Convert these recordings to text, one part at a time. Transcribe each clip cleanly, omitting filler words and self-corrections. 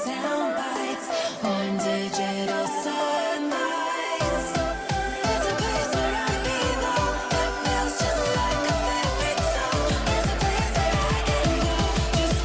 sound bites on digital sunlights. There's a place where I belong that feels just like a favorite song. There's a place that I can go just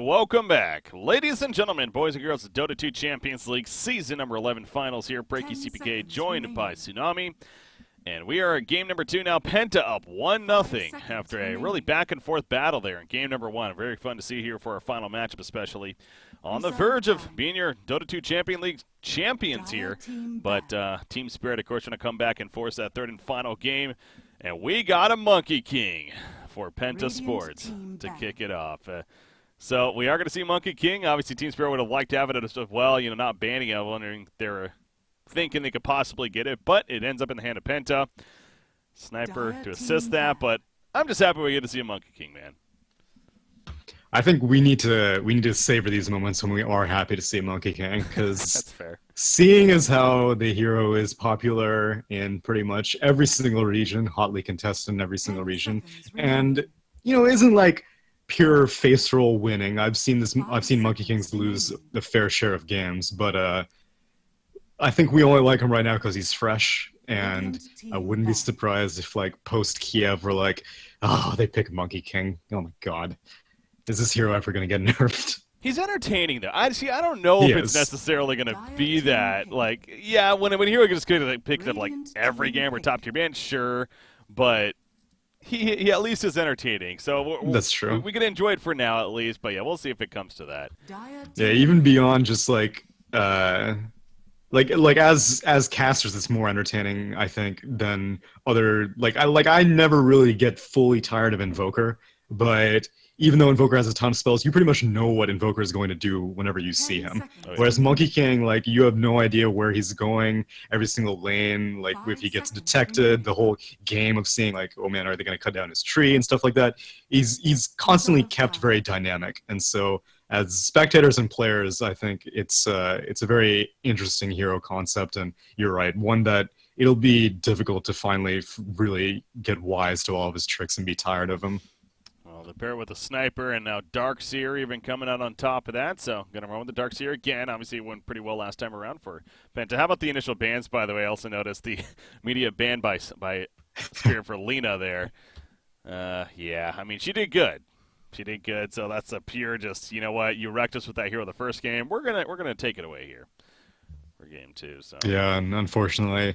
welcome back. Ladies and gentlemen, boys and girls, the Dota 2 Champions League Season number 11 Finals here. Breaky CPK joined by Tsunami. And we are at game number 2 now. Penta up 1-0 after a really back-and-forth battle there in game number 1. Very fun to see here for our final matchup, especially on the verge of being your Dota 2 Champion League champions here. But Team Spirit, of course, going to come back and force that third and final game. And we got a Monkey King for Penta Sports to kick it off. So we are going to see Monkey King. Obviously, Team Spirit would have liked to have it as well, not banning it. I'm wondering if they were thinking they could possibly get it, but it ends up in the hand of Penta. Sniper to assist that, but I'm just happy we get to see a Monkey King, man. I think we need to savor these moments when we are happy to see Monkey King, because That's fair. Seeing as how the hero is popular in pretty much every single region, hotly contested in every single region, and isn't like pure face roll winning. I've seen Monkey Kings lose a fair share of games, but I think we only like him right now because he's fresh, and I wouldn't be surprised if like post Kiev we're like, oh, they pick Monkey King. Oh my god. Is this hero ever going to get nerfed? He's entertaining, though. I don't know if it's necessarily going to be that. Like, yeah, when hero just kind of picks up like every game or top tier band, sure, but he at least is entertaining. So that's true. We can enjoy it for now at least, but yeah, we'll see if it comes to that. Yeah, even beyond just like as casters, it's more entertaining, I think, than other I never really get fully tired of Invoker, but even though Invoker has a ton of spells, you pretty much know what Invoker is going to do whenever you see him. Oh, yeah. Whereas Monkey King, you have no idea where he's going, every single lane, if he gets detected, the whole game of seeing, oh man, are they going to cut down his tree and stuff like that. He's constantly kept very dynamic. And so, as spectators and players, I think it's a very interesting hero concept, and you're right, one that it'll be difficult to finally really get wise to all of his tricks and be tired of him. Well, the pair with the Sniper and now Darkseer even coming out on top of that, so going to run with the Darkseer again. Obviously, it went pretty well last time around for Penta. How about the initial bans, by the way? I also noticed the immediate ban by Spirit for Lena there. Yeah, I mean, she did good. She did good, so that's a pure just, you know what, you wrecked us with that hero the first game. We're gonna take it away here for game 2. So yeah, and unfortunately,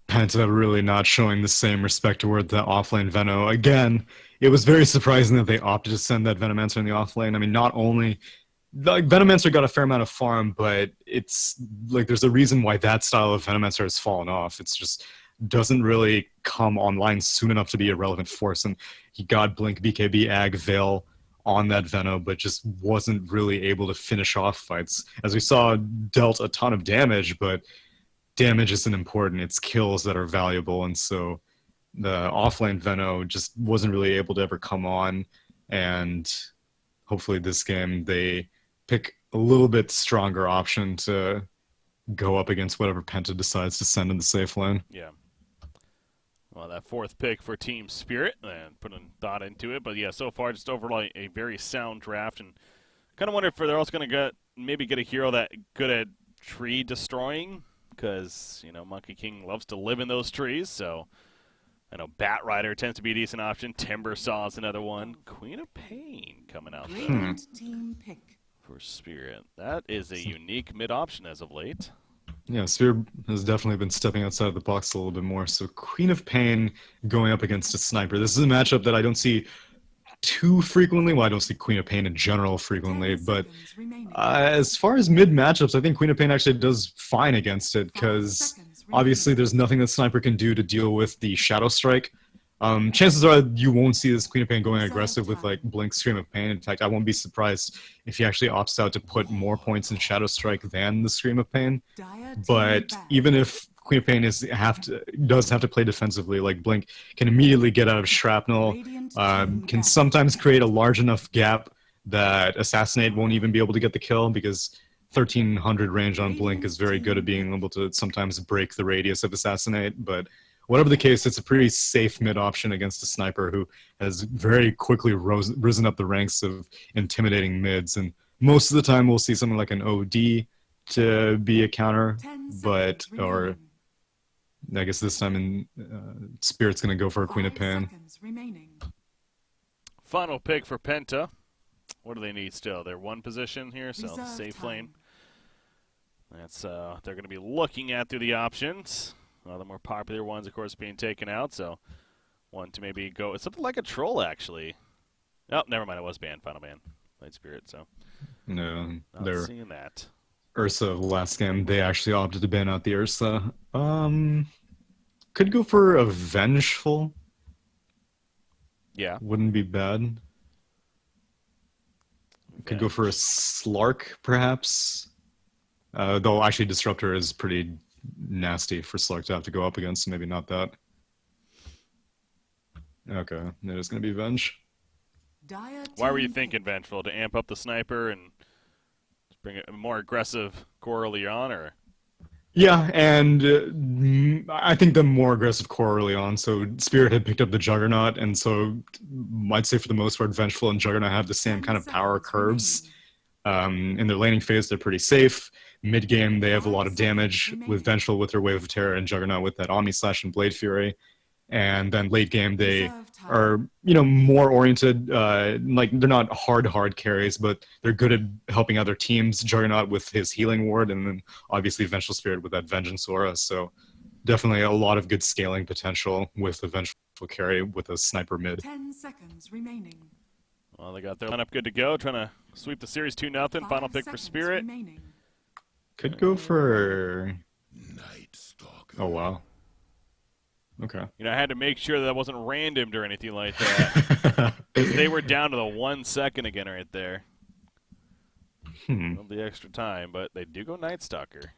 Penta really not showing the same respect toward the offlane Veno. Again, it was very surprising that they opted to send that Venomancer in the offlane. I mean, not only Venomancer got a fair amount of farm, but it's there's a reason why that style of Venomancer has fallen off. It's just doesn't really come online soon enough to be a relevant force, and he got Blink, BKB, Ag, Veil on that Veno, but just wasn't really able to finish off fights. As we saw, dealt a ton of damage, but damage isn't important. It's kills that are valuable, and so the offlane Veno just wasn't really able to ever come on, and hopefully this game they pick a little bit stronger option to go up against whatever Penta decides to send in the safe lane. Yeah. Well, that fourth pick for Team Spirit, and putting thought into it. But yeah, so far just overall a very sound draft, and kind of wonder if they're also going to maybe get a hero that good at tree destroying, because Monkey King loves to live in those trees. So I know Bat Rider tends to be a decent option. Timber Saw is another one. Queen of Pain coming out there for Spirit. That is a unique mid option as of late. Yeah, Spirit has definitely been stepping outside of the box a little bit more. So Queen of Pain going up against a Sniper. This is a matchup that I don't see too frequently. Well, I don't see Queen of Pain in general frequently, but as far as mid matchups, I think Queen of Pain actually does fine against it, because obviously there's nothing that Sniper can do to deal with the Shadow Strike. Chances are you won't see this Queen of Pain going aggressive with Blink, Scream of Pain. In fact, I won't be surprised if he actually opts out to put more points in Shadow Strike than the Scream of Pain. But even if Queen of Pain does have to play defensively, Blink can immediately get out of Shrapnel, can sometimes create a large enough gap that Assassinate won't even be able to get the kill, because 1300 range on Blink is very good at being able to sometimes break the radius of Assassinate. But whatever the case, it's a pretty safe mid option against a Sniper who has very quickly risen up the ranks of intimidating mids. And most of the time we'll see something like an OD to be a counter, or I guess this time in Spirit's going to go for a Queen of Pain. Final pick for Penta. What do they need still? They're one position here, so Reserve safe time. lane. That's they're going to be looking at through the options. The more popular ones, of course, being taken out. So one to maybe go. It's something like a troll, actually. Oh, never mind. It was banned. Final ban. Light Spirit. So No, not they're seeing that. Ursa last game. They actually opted to ban out the Ursa. Could go for a Vengeful. Yeah. Wouldn't be bad. Could go for a Slark, perhaps. Though actually Disruptor is pretty nasty for Slark to have to go up against, so maybe not that. Okay, it is going to be Venge. Dire Why were you team thinking Vengeful? To amp up the sniper and bring a more aggressive core early on, or? Yeah, and I think the more aggressive core early on. So Spirit had picked up the Juggernaut, and so I'd say for the most part, Vengeful and Juggernaut have the same 10 kind of power seconds curves. remaining. In their laning phase, they're pretty safe. Mid game, they have a lot of 5 damage seconds with Vengeful with their Wave of Terror and Juggernaut with that Omni Slash and Blade Fury. And then late game, they Reserve time. are more oriented. Like they're not hard carries, but they're good at helping other teams. Juggernaut with his healing ward, and then obviously Vengeful Spirit with that Vengeance aura. So definitely a lot of good scaling potential with the Vengeful carry with a sniper mid. 10 seconds remaining. Well, they got their lineup good to go, trying to sweep the series 2-0. 5 Final pick for seconds Spirit. remaining. Could go for. Oh wow. Okay. I had to make sure that wasn't randomed or anything like that. They were down to the 1 second again right there. The extra time, but they do go Night Stalker.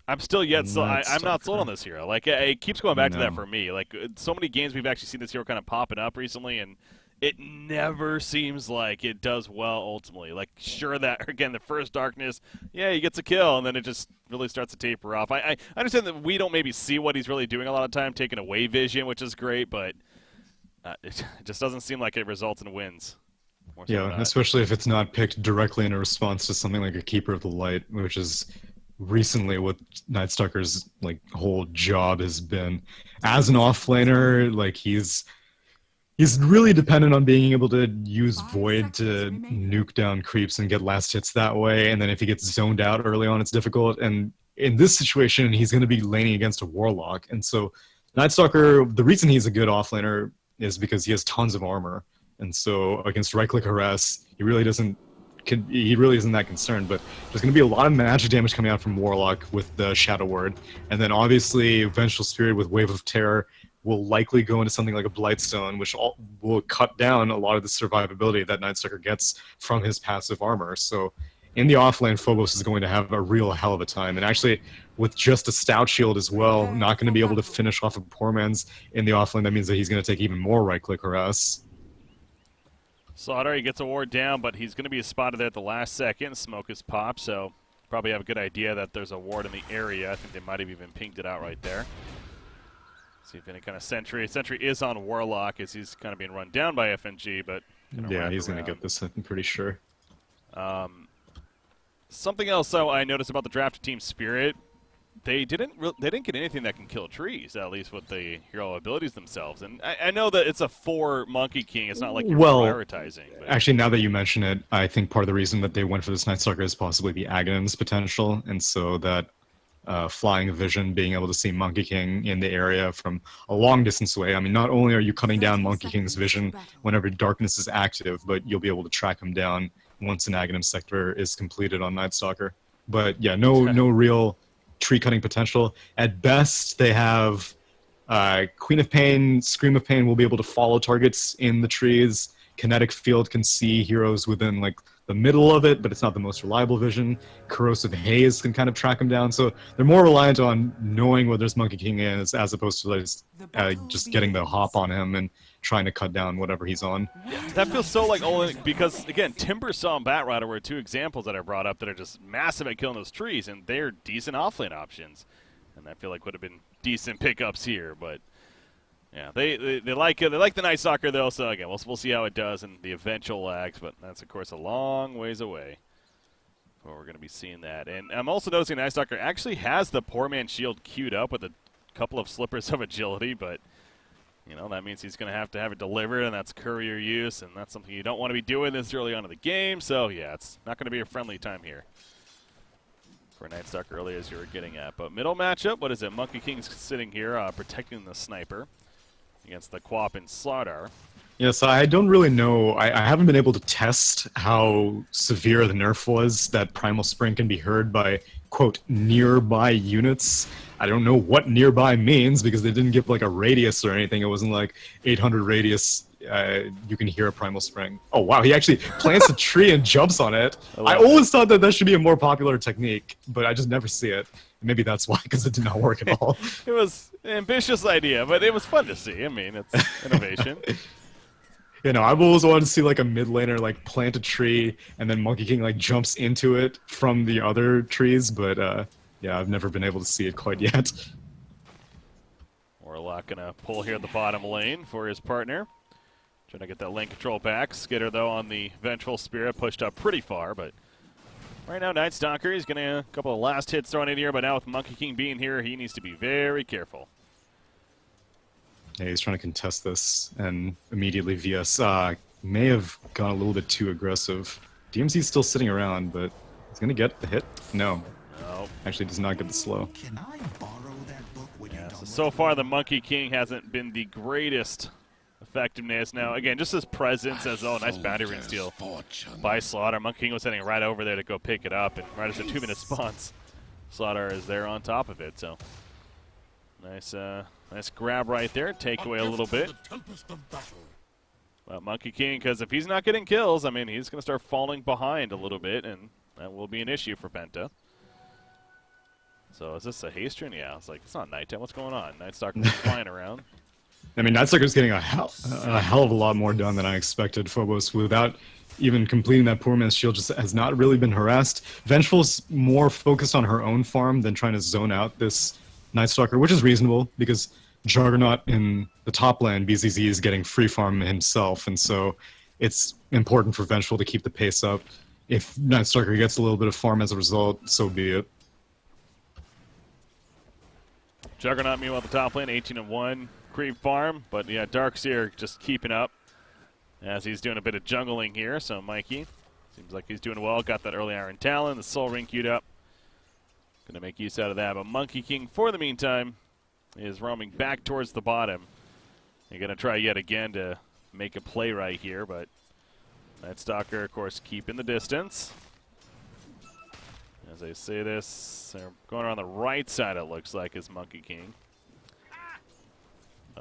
I'm still I'm not sold on this hero. Like, it keeps going back to that for me. Like, so many games we've actually seen this hero kind of popping up recently, and it never seems like it does well ultimately. Like, sure that, again, the first Darkness, yeah, he gets a kill, and then it just really starts to taper off. I understand that we don't maybe see what he's really doing a lot of time, taking away vision, which is great, but it just doesn't seem like it results in wins. More so than Yeah, not. especially if it's not picked directly in a response to something like a Keeper of the Light, which is recently what Night Stalker's like whole job has been. As an offlaner, like he's really dependent on being able to use 5 Void to seconds remaining. nuke down creeps and get last hits that way, and then if he gets zoned out early on, it's difficult. And in this situation, he's going to be laning against a Warlock, and so Night Stalker, the reason he's a good offlaner is because he has tons of armor, and so against right-click harass, he really isn't that concerned. But there's going to be a lot of magic damage coming out from Warlock with the Shadow Word, and then obviously Vengeful Spirit with Wave of Terror will likely go into something like a Blightstone, which will cut down a lot of the survivability that Night Stalker gets from his passive armor. So in the offlane, Phobos is going to have a real hell of a time. And actually, with just a Stout Shield as well, not going to be able to finish off a poor man's in the offlane. That means that he's going to take even more right-click harass. Slaughter, he gets a ward down, but he's going to be spotted there at the last second. Smoke is popped, so probably have a good idea that there's a ward in the area. I think they might have even pinged it out right there. See if any kind of sentry. Sentry is on Warlock as he's kind of being run down by FNG, but Yeah, he's going to get this, I'm pretty sure. Something else though I noticed about the drafted team Spirit, they didn't get anything that can kill trees, at least with the hero abilities themselves. And I know that it's a 4 Monkey King. It's not like you're prioritizing. But. Actually, now that you mention it, I think part of the reason that they went for this Night Stalker is possibly the Aghanim's potential, and so that flying vision, being able to see Monkey King in the area from a long distance away. I mean, not only are you cutting down Monkey King's vision whenever Darkness is active, but you'll be able to track him down once an Aghanim sector is completed on Night Stalker. But yeah, no real tree cutting potential. At best, they have Queen of Pain, Scream of Pain will be able to follow targets in the trees. Kinetic Field can see heroes within like the middle of it, but it's not the most reliable vision. Corrosive Haze can kind of track them down, so they're more reliant on knowing where this Monkey King is as opposed to just getting the hop on him and trying to cut down whatever he's on. Yeah, that feels so like old because again, Timbersaw and Batrider were 2 examples that I brought up that are just massive at killing those trees, and they're decent offlane options, and I feel like would have been decent pickups here, but. Yeah, they like the Night Stalker though, so again we'll see how it does in the eventual lags, but that's of course a long ways away before we're going to be seeing that. And I'm also noticing Night Stalker actually has the Poor Man Shield queued up with a couple of slippers of agility, but You know, that means he's going to have it delivered, and that's courier use, and that's something you don't want to be doing this early on in the game. So, yeah, it's not going to be a friendly time here for Night Stalker early as you were getting at. But middle matchup, what is it? Monkey King's sitting here protecting the sniper against the Quap and Slardar. Yes, I don't really know. I haven't been able to test how severe the nerf was that Primal Spring can be heard by, quote, nearby units. I don't know what nearby means because they didn't give like a radius or anything. It wasn't like 800 radius. You can hear a Primal Spring. Oh wow, he actually plants a tree and jumps on it. I always thought that should be a more popular technique, but I just never see it. Maybe that's why, because it did not work at all. It was an ambitious idea, but it was fun to see. I mean, it's innovation. You know, I've always wanted to see like a mid laner like plant a tree and then Monkey King like jumps into it from the other trees, but yeah, I've never been able to see it quite yet. Warlock gonna pull here at the bottom lane for his partner. Trying to get that lane control back. Skitter, though, on the Vengeful Spirit, pushed up pretty far, but right now, Night Stalker, he's gonna a couple of last hits thrown in here, but now with Monkey King being here, he needs to be very careful. Yeah, he's trying to contest this, and immediately VS may have gone a little bit too aggressive. DMZ's still sitting around, but he's gonna get the hit? No. No. Actually does not get the slow. Can I borrow that book when Yeah, you're done so with far, it? the Monkey King hasn't been the greatest effectiveness. Now, again, just his presence as, oh, nice boundary ring steal by Slaughter. Monkey King was heading right over there to go pick it up, and right as the 2-minute spawns, Slaughter is there on top of it, so nice nice grab right there, take away a little bit. But Monkey King, because if he's not getting kills, I mean, he's going to start falling behind a little bit, and that will be an issue for Penta. So is this a haste rune? Yeah, it's like, it's not nighttime. What's going on? Night Stalker's flying around. I mean, Night Stalker's getting a hell of a lot more done than I expected. Phobos, without even completing that poor man's shield, just has not really been harassed. Vengeful's more focused on her own farm than trying to zone out this Night Stalker, which is reasonable because Juggernaut in the top lane, BZZ, is getting free farm himself, and so it's important for Vengeful to keep the pace up. If Night Stalker gets a little bit of farm as a result, so be it. Juggernaut, meanwhile, the top lane, 18-1. Creep farm, but yeah, Darkseer just keeping up as he's doing a bit of jungling here. So Mikey seems like he's doing well. Got that early Iron Talon, the Soul Ring queued up. Gonna make use out of that. But Monkey King, for the meantime, is roaming back towards the bottom. You're gonna try yet again to make a play right here, but Night Stalker, of course, keeping the distance. As I say this, they're going around the right side, it looks like, is Monkey King.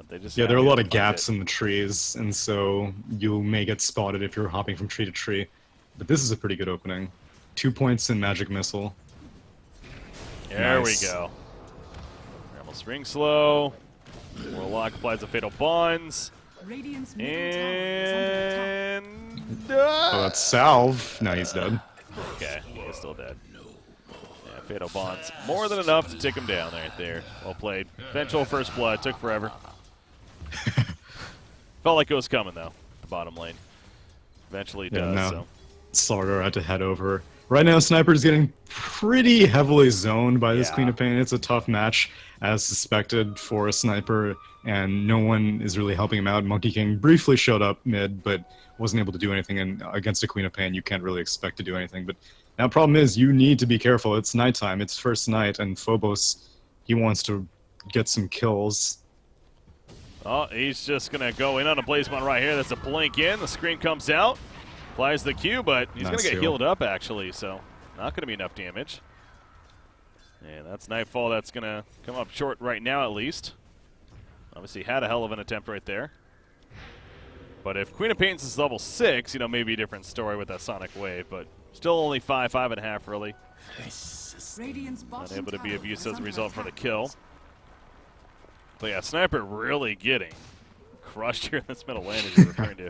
They just Yeah, there are a lot of gaps in the trees, and so you may get spotted if you're hopping from tree to tree. But this is a pretty good opening. 2 points in Magic Missile. There Nice. we go. Primal Spring slow. Warlock applies the Fatal Bonds. Radiant's middle tower is under attack. And... Oh, that's Salve. Now he's dead. Okay, he's still dead. Yeah, Fatal Bonds. More than enough to take him down right there. Well played. Vengeful First Blood. Took forever. Felt like it was coming, though. The bottom lane. Eventually Yeah, does, no. so... Slardar had to head over. Right now, Sniper's getting pretty heavily zoned by this Yeah. Queen of Pain. It's a tough match, as suspected, for a Sniper, and no one is really helping him out. Monkey King briefly showed up mid, but wasn't able to do anything, and against a Queen of Pain, you can't really expect to do anything. But now, problem is, you need to be careful. It's nighttime, it's first night, and Phobos, he wants to get some kills. Oh, he's just going to go in on a Blazebond right here. That's a blink in. The screen comes out. Applies the Q, but he's going to Nice get heal. healed up, actually, so not going to be enough damage. And that's Nightfall. That's going to come up short right now, at least. Obviously had a hell of an attempt right there. But if Queen of Pains is level 6, you know, maybe a different story with that Sonic Wave, but still only 5.5 early. Radiant's bottom Unable to be tower of use is as a under result for the attack. kill. But yeah, Sniper really getting crushed here in this middle lane as you're referring to.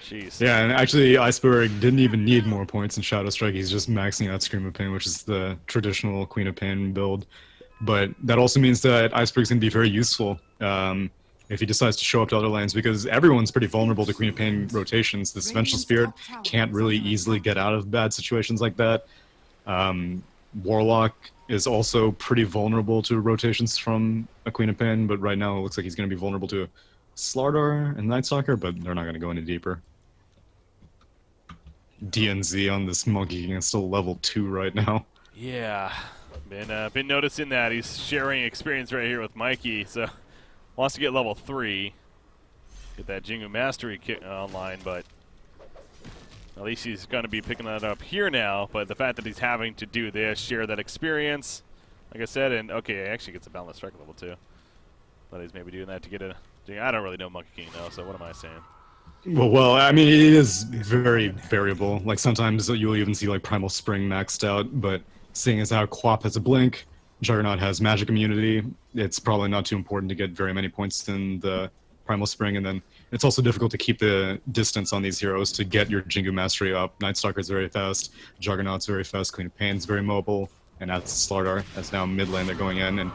Jeez. Yeah, and actually, Iceberg didn't even need more points in Shadow Strike. He's just maxing out Scream of Pain, which is the traditional Queen of Pain build. But that also means that Iceberg's going to be very useful if he decides to show up to other lanes, because everyone's pretty vulnerable to Queen of Pain rotations. This Vengeful Spirit can't really easily get out of bad situations like that. Warlock is also pretty vulnerable to rotations from a Queen of Pain, but right now it looks like he's going to be vulnerable to Slardar and Night Stalker, but they're not going to go any deeper. DNZ on this Monkey King is still level 2 right now. Yeah, been noticing that. He's sharing experience right here with Mikey, so wants to get level 3. Get that Jingu Mastery online, but at least he's going to be picking that up here now. But the fact that he's having to do this, share that experience, like I said, and okay, he actually gets a Boundless Strike level 2. But he's maybe doing that to get a... I don't really know Monkey King, though, so what am I saying? Well, I mean, it is very variable. Like, sometimes you'll even see, like, Primal Spring maxed out, but seeing as how Quap has a Blink, Juggernaut has Magic Immunity, it's probably not too important to get very many points in the Primal Spring, and then it's also difficult to keep the distance on these heroes to get your Jingu Mastery up. Night Stalker's very fast, Juggernaut's very fast, Queen of Pain's very mobile, and that's Slardar. That's now mid lane they're going in, and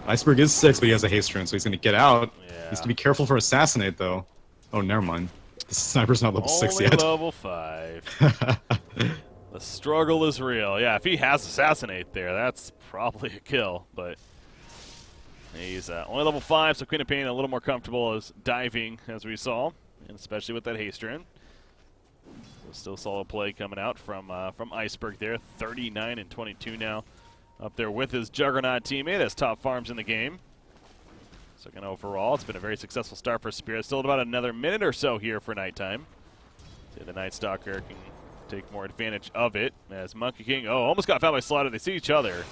Iceberg is 6, but he has a haste rune, so he's going to get out. Yeah. He has to be careful for Assassinate, though. Oh, never mind. The Sniper's not level 6 Only yet. level 5. The struggle is real. Yeah, if he has Assassinate there, that's probably a kill, but he's only level 5, so Queen of Pain a little more comfortable as diving, as we saw, and especially with that haste rune. So still solid play coming out from Iceberg there, 39 and 22 now, up there with his Juggernaut teammate as top farms in the game. Second overall, it's been a very successful start for Spirit. Still about another minute or so here for nighttime. See, the Night Stalker can take more advantage of it as Monkey King, almost got found by Slaughter. They see each other.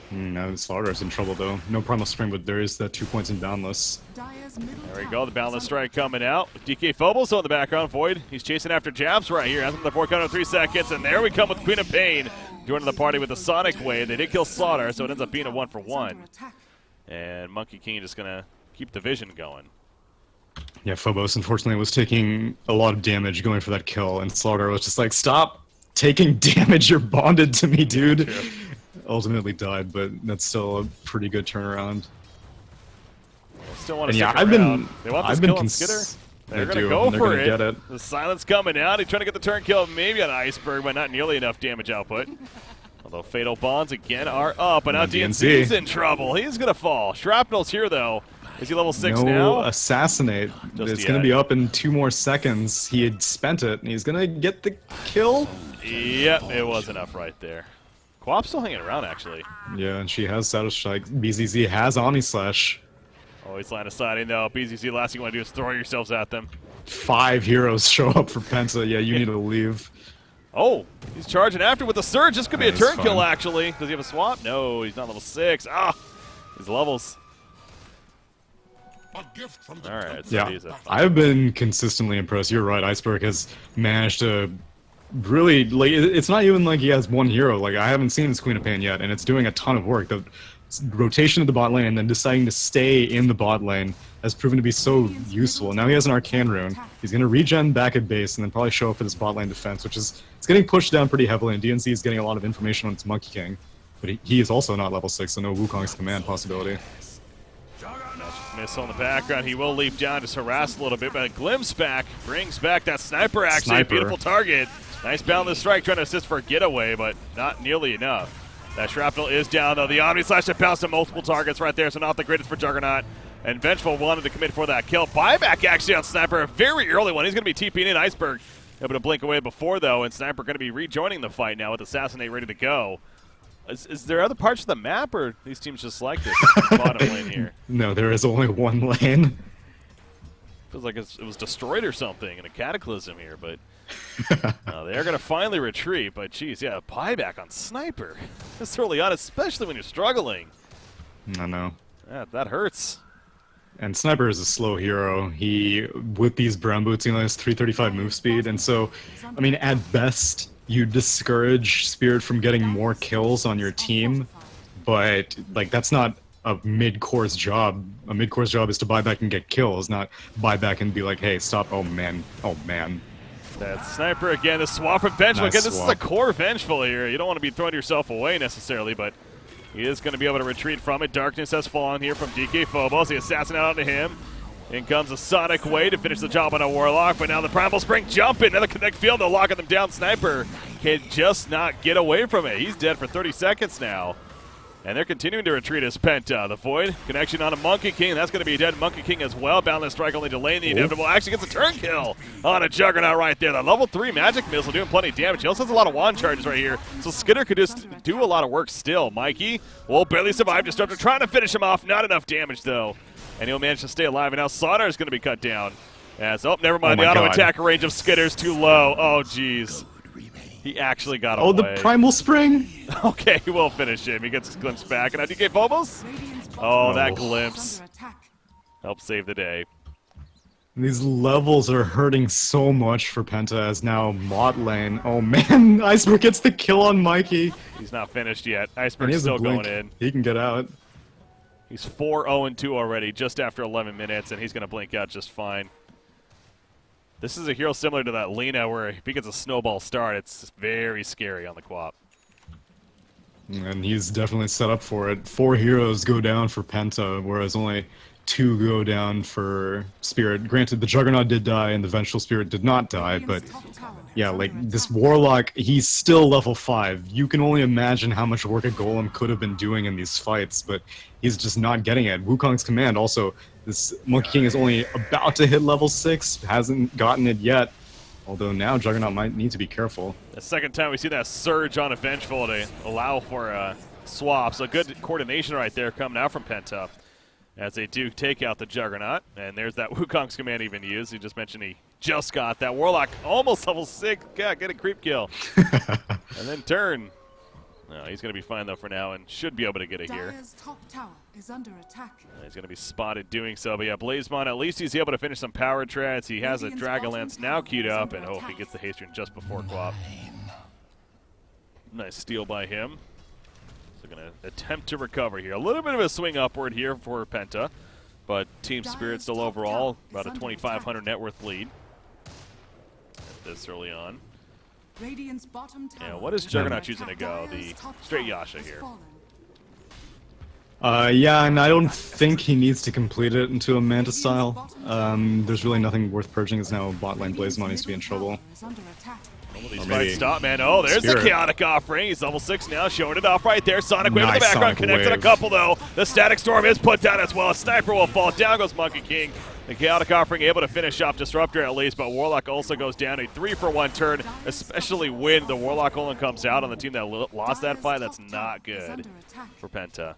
Now Slaughter's in trouble, though. No Primal Spring, but there is that 2 points in Boundless. Dire's middle There we tower go, the is Boundless under Strike attack. coming out. DK Phobos in the background. Void, he's chasing after jabs right here. Has him the 4 counter in 3 seconds, and there we come with Queen of Pain. Joining the party with the Sonic Wave. They did kill Slaughter, so it ends up being a 1-for-1. Under attack. And Monkey King just going to keep the vision going. Yeah, Phobos, unfortunately, was taking a lot of damage going for that kill, and Slaughter was just like, stop taking damage, you're bonded to me, dude. True. Ultimately died, but that's still a pretty good turnaround. They still want And to yeah, stick I've around. been, They want this I've been kill on Skitter. They're They going to do, go and they're for gonna it. get it. The silence coming out. He's trying to get the turn kill, maybe on Iceberg, but not nearly enough damage output. Although Fatal Bonds again are up, and now DNC's in trouble. He's going to fall. Shrapnel's here, though. Is he level 6 no now? Assassinate. Just It's going to be up in 2 more seconds. He had spent it, and he's going to get the kill. Yep, it was enough right there. Quap's still hanging around, actually. Yeah, and she has Shadow Strike. BZZ has Omni Slash. Always line of sighting, though. BZC, last thing you want to do is throw yourselves at them. 5 heroes show up for Penta. Yeah, you need to leave. Oh, he's charging after with the surge. This could be a That's turn kill, fine. actually. Does he have a swap? No, he's not level 6. Ah, his levels. A gift from the All right, so Yeah, he's a I've been consistently impressed. You're right, Iceberg has managed to really, like, it's not even like he has one hero. Like, I haven't seen his Queen of Pain yet, and it's doing a ton of work. The rotation of the bot lane and then deciding to stay in the bot lane has proven to be so useful. Now he has an Arcane Rune. He's going to regen back at base and then probably show up for this bot lane defense, which is, it's getting pushed down pretty heavily, and DNC is getting a lot of information on its Monkey King. But he is also not level 6, so no Wukong's command possibility. miss on the background. He will leap down, just harass a little bit, but a glimpse back brings back that sniper action. Sniper. Beautiful target. Nice boundless strike, trying to assist for a getaway, but not nearly enough. That shrapnel is down, though. The Omni Slash that bounced to multiple targets right there, so not the greatest for Juggernaut. And Vengeful wanted to commit for that kill. Buyback actually on Sniper, a very early one. He's going to be TPing in Iceberg. Able to blink away before, though, and Sniper going to be rejoining the fight now with Assassinate ready to go. Is there other parts of the map, or these teams just like this bottom lane here? No, there is only one lane. Feels like it was destroyed or something in a cataclysm here, but they're going to finally retreat. But, geez, yeah, buyback on Sniper this early on, especially when you're struggling. I know. That hurts. And Sniper is a slow hero. He, with these brown boots, he only has 335 move speed, and so, I mean, at best, you discourage Spirit from getting more kills on your team, but, like, that's not a mid-course job. A mid-course job is to buy back and get kills, not buy back and be like, hey, stop, oh man. That Sniper again, the swap from Vengeful. Nice Again, this is a swap. core Vengeful here. You don't want to be throwing yourself away necessarily, but he is going to be able to retreat from it. Darkness has fallen here from DK Phobos. The assassin out onto him. In comes a Sonic Way to finish the job on a Warlock, but now the Primal Spring jumping. Another Connect Field to lock them down. Sniper can just not get away from it. He's dead for 30 seconds now. And they're continuing to retreat as Penta. The Void connection on a Monkey King. That's going to be a dead Monkey King as well. Boundless Strike only delaying the inevitable. Actually gets a turn kill on a Juggernaut right there. That level 3 Magic Missile doing plenty of damage. He also has a lot of wand charges right here. So Skitter could just do a lot of work still. Mikey will barely survive. Disruptor trying to finish him off. Not enough damage though. And he'll manage to stay alive. And now Sonar is going to be cut down. As, oh, never mind. Oh the auto God. attack range of Skitter's too low. Oh, jeez. He actually got away. Oh, the Primal Spring! Okay, he will finish him. He gets his glimpse back. And now DK Phobos? Radiant's Oh, bottom that Oh. glimpse. under attack. Helps save the day. These levels are hurting so much for Penta as now bot lane. Oh man, Iceberg gets the kill on Mikey. He's not finished yet. And he Iceberg's has a still blink. going in. He can get out. He's 4-0-2 already, just after 11 minutes, and he's going to blink out just fine. This is a hero similar to that Lena, where if he gets a snowball start, it's very scary on the Quap. And he's definitely set up for it. 4 heroes go down for Penta, whereas only 2 go down for Spirit. Granted, the Juggernaut did die and the Vengeful Spirit did not die, but Radiant's top tower yeah, is like under this attack. Warlock, he's still level 5. You can only imagine how much work a Golem could have been doing in these fights, but he's just not getting it. Wukong's command also, this Monkey King is only about to hit level 6, hasn't gotten it yet. Although now Juggernaut might need to be careful. The second time we see that surge on a Vengeful to allow for swap. So good coordination right there coming out from Penta as they do take out the Juggernaut. And there's that Wukong's command even used. He just mentioned he just got that Warlock almost level 6. God, get a creep kill. And then turn. No, he's going to be fine though for now and should be able to get it here. Dire's top tower is under attack. He's going to be spotted doing so. But yeah, Blazemon, at least he's able to finish some power treads. He has a Radiant's Dragon bottom Lance now tower queued is up, under and he attack. gets the haste rune just before Quap. Nice steal by him. So going to attempt to recover here. A little bit of a swing upward here for Penta, but Team Spirit still top overall tower is about a under 2,500 attack. net worth lead this early on. Radiant's bottom tower. Yeah, what is is Juggernaut under choosing to attack. go? Dire's The top straight tower Yasha is here. fallen. Yeah, and I don't think he needs to complete it into a Manta style. There's really nothing worth purging as now bot lane Blazemon needs to be in trouble. Is under attack. All these Or fights maybe stop, man. Oh, there's Spirit. the chaotic offering. He's level 6 now, showing it off right there. Sonic Wave in the Nice background, Sonic connected a Wave. couple though. The Static Storm is put down as well. A Sniper will fall. Down goes Monkey King. The chaotic offering able to finish off Disruptor at least, but Warlock also goes down. A 3-for-1 turn, especially when the Warlock only comes out on the team that lost that fight. That's not good for Penta.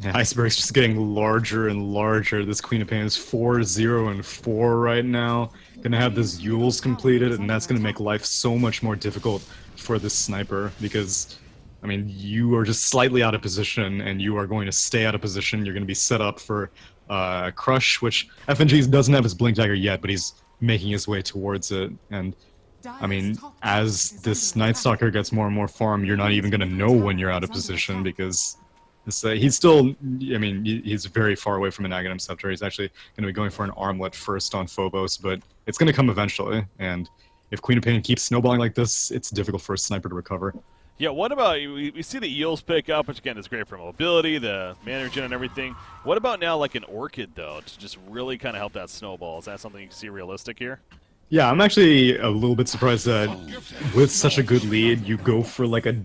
Yeah, Iceberg's just getting larger and larger. This Queen of Pain is 4-0-4 right now. Gonna have this Yules completed, and that's gonna make life so much more difficult for this sniper because, I mean, you are just slightly out of position, and you are going to stay out of position. You're gonna be set up for Crush, which FNG doesn't have his Blink Dagger yet, but he's making his way towards it. And I mean, as this Night Stalker gets more and more farm, you're not even gonna know when you're out of position because he's still, I mean, he's very far away from an Aghanim Scepter. He's actually going to be going for an Armlet first on Phobos, but it's going to come eventually. And if Queen of Pain keeps snowballing like this, it's difficult for a sniper to recover. Yeah, what about, we see the Eels pick up, which again is great for mobility, the mana regen and everything. What about now like an Orchid though, to just really kind of help that snowball? Is that something you can see realistic here? Yeah, I'm actually a little bit surprised that with such a good lead, you go for like a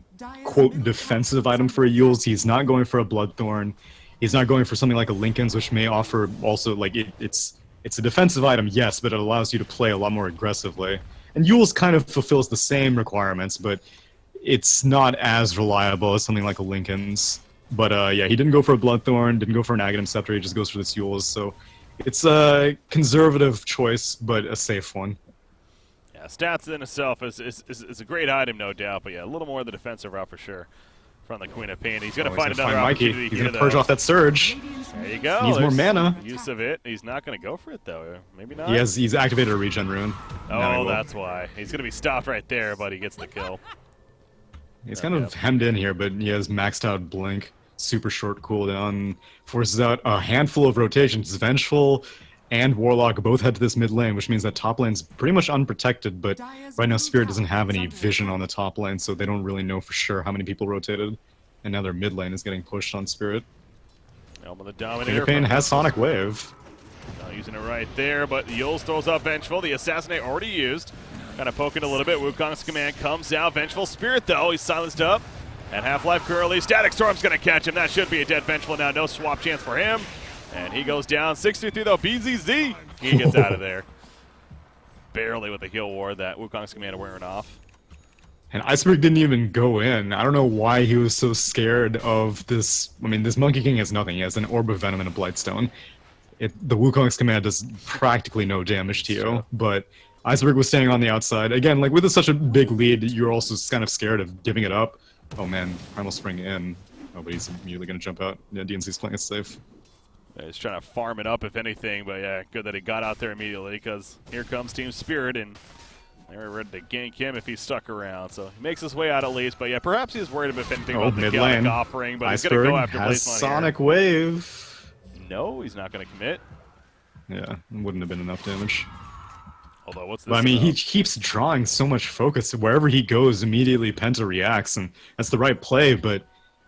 quote defensive item for a Yules. He's not going for a Bloodthorn. He's not going for something like a Lincoln's, which may offer also like it's a defensive item, yes, but it allows you to play a lot more aggressively. And Yules kind of fulfills the same requirements, but it's not as reliable as something like a Lincoln's. But yeah, he didn't go for a Bloodthorn, didn't go for an Aghanim Scepter, he just goes for this Yules, so it's a conservative choice, but a safe one. Yeah, stats in itself is a great item, no doubt, but yeah, a little more of the defensive route for sure from the Queen of Pain. He's going to find another Mikey. opportunity He's here, going to purge though. off that surge. There you go. Needs more There's mana. Use of it. He's not going to go for it, though. Maybe not. He's activated a regen rune. Now he Oh, will. that's why. He's going to be stopped right there, but he gets the kill. He's kind of hemmed in here, but he has maxed out Blink. Super short cooldown. Forces out a handful of rotations. Vengeful and Warlock both head to this mid lane, which means that top lane's pretty much unprotected, but right now Spirit doesn't have any vision on the top lane, so they don't really know for sure how many people rotated. And now their mid lane is getting pushed on Spirit. Elm of the Queen Dominator. of Pain from- has Sonic Wave. Not using it right there, but Yules throws up Vengeful. The Assassinate already used. Kind of poking a little bit. Wukong's command comes out. Vengeful Spirit, though. He's silenced up. And Half-Life currently, Static Storm's going to catch him. That should be a dead Vengeful now. No swap chance for him. And he goes down. 6-2-3 though. BZZ. He gets out of there. Barely with the heal ward that Wukong's commander wearing off. And Iceberg didn't even go in. I don't know why he was so scared of this. I mean, this Monkey King has nothing. He has an Orb of Venom and a Blightstone. The Wukong's command does practically no damage to you, but Iceberg was staying on the outside. Again, like with such a big lead, you're also kind of scared of giving it up. Oh man, Primal Spring in. Oh, but he's immediately going to jump out. Yeah, DNC's playing it safe. Yeah, he's trying to farm it up, if anything, but yeah, good that he got out there immediately, because here comes Team Spirit, and they're ready to gank him if he's stuck around. So he makes his way out at least, but yeah, perhaps he's worried about anything about the mid chaotic lane. offering, but Iceberg he's going to go after has Blazeman Sonic here. Wave. No, he's not going to commit. Yeah, it wouldn't have been enough damage. Although, what's this But I mean, about? he keeps drawing so much focus. Wherever he goes, immediately Penta reacts, and that's the right play. But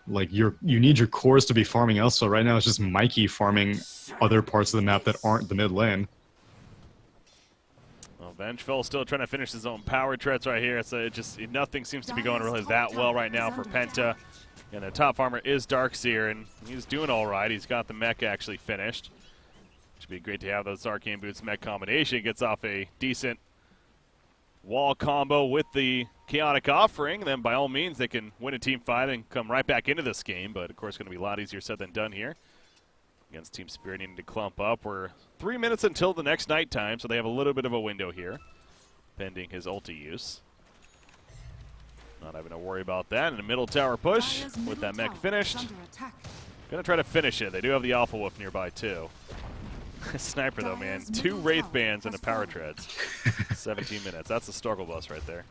like, you need your cores to be farming elsewhere. Right now, it's just Mikey farming other parts of the map that aren't the mid lane. Well, Vengeful still trying to finish his own power treads right here. So nothing seems to be going really that well right now for Penta. And the top farmer is Darkseer, and he's doing all right. He's got the mech actually finished. Should be great to have those Arcane Boots mech combination. Gets off a decent wall combo with the Chaotic Offering. Then by all means, they can win a team fight and come right back into this game. But of course, going to be a lot easier said than done here. Against Team Spirit needing to clump up. We're 3 minutes until the next nighttime, so they have a little bit of a window here, pending his ulti use. Not having to worry about that. And a middle tower push Dire's with that middle mech tower is finished. under attack. Gonna try to finish it. They do have the Alpha Wolf nearby too. Sniper though, man. 2 Wraith Bands and a Power Treads. 17 minutes. That's a struggle bus right there.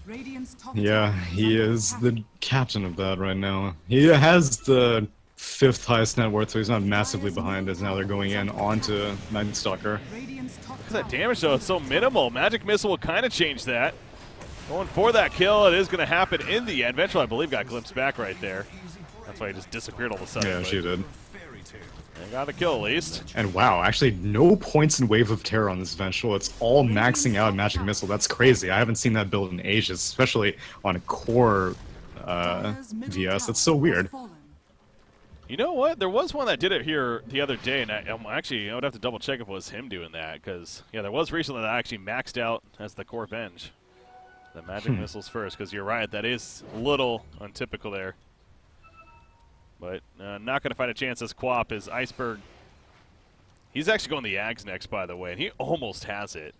Radiant's top Yeah, tower he under is attack. the captain of that right now. He has the 5th highest net worth, so he's not massively behind as now they're going in onto Night Stalker. Radiant's top That tower damage though is so minimal. Magic Missile will kind of change that. Going for that kill. It is going to happen in the end. Eventually, I believe, got glimpsed back right there. That's why he just disappeared all of a sudden. Yeah, but she did. They got a kill at least. And wow, actually no points in Wave of Terror on this Vengeful. It's all maxing out Magic Missile. That's crazy. I haven't seen that build in ages, especially on a core Dire's middle VS. That's tower so weird. has fallen. You know what? There was one that did it here the other day, and actually, I would have to double check if it was him doing that, because yeah, there was recently that I actually maxed out as the core Venge. The Magic Missiles first, because you're right, that is a little untypical there. But not going to find a chance as Quap is Iceberg. He's actually going the Ags next, by the way, and he almost has it.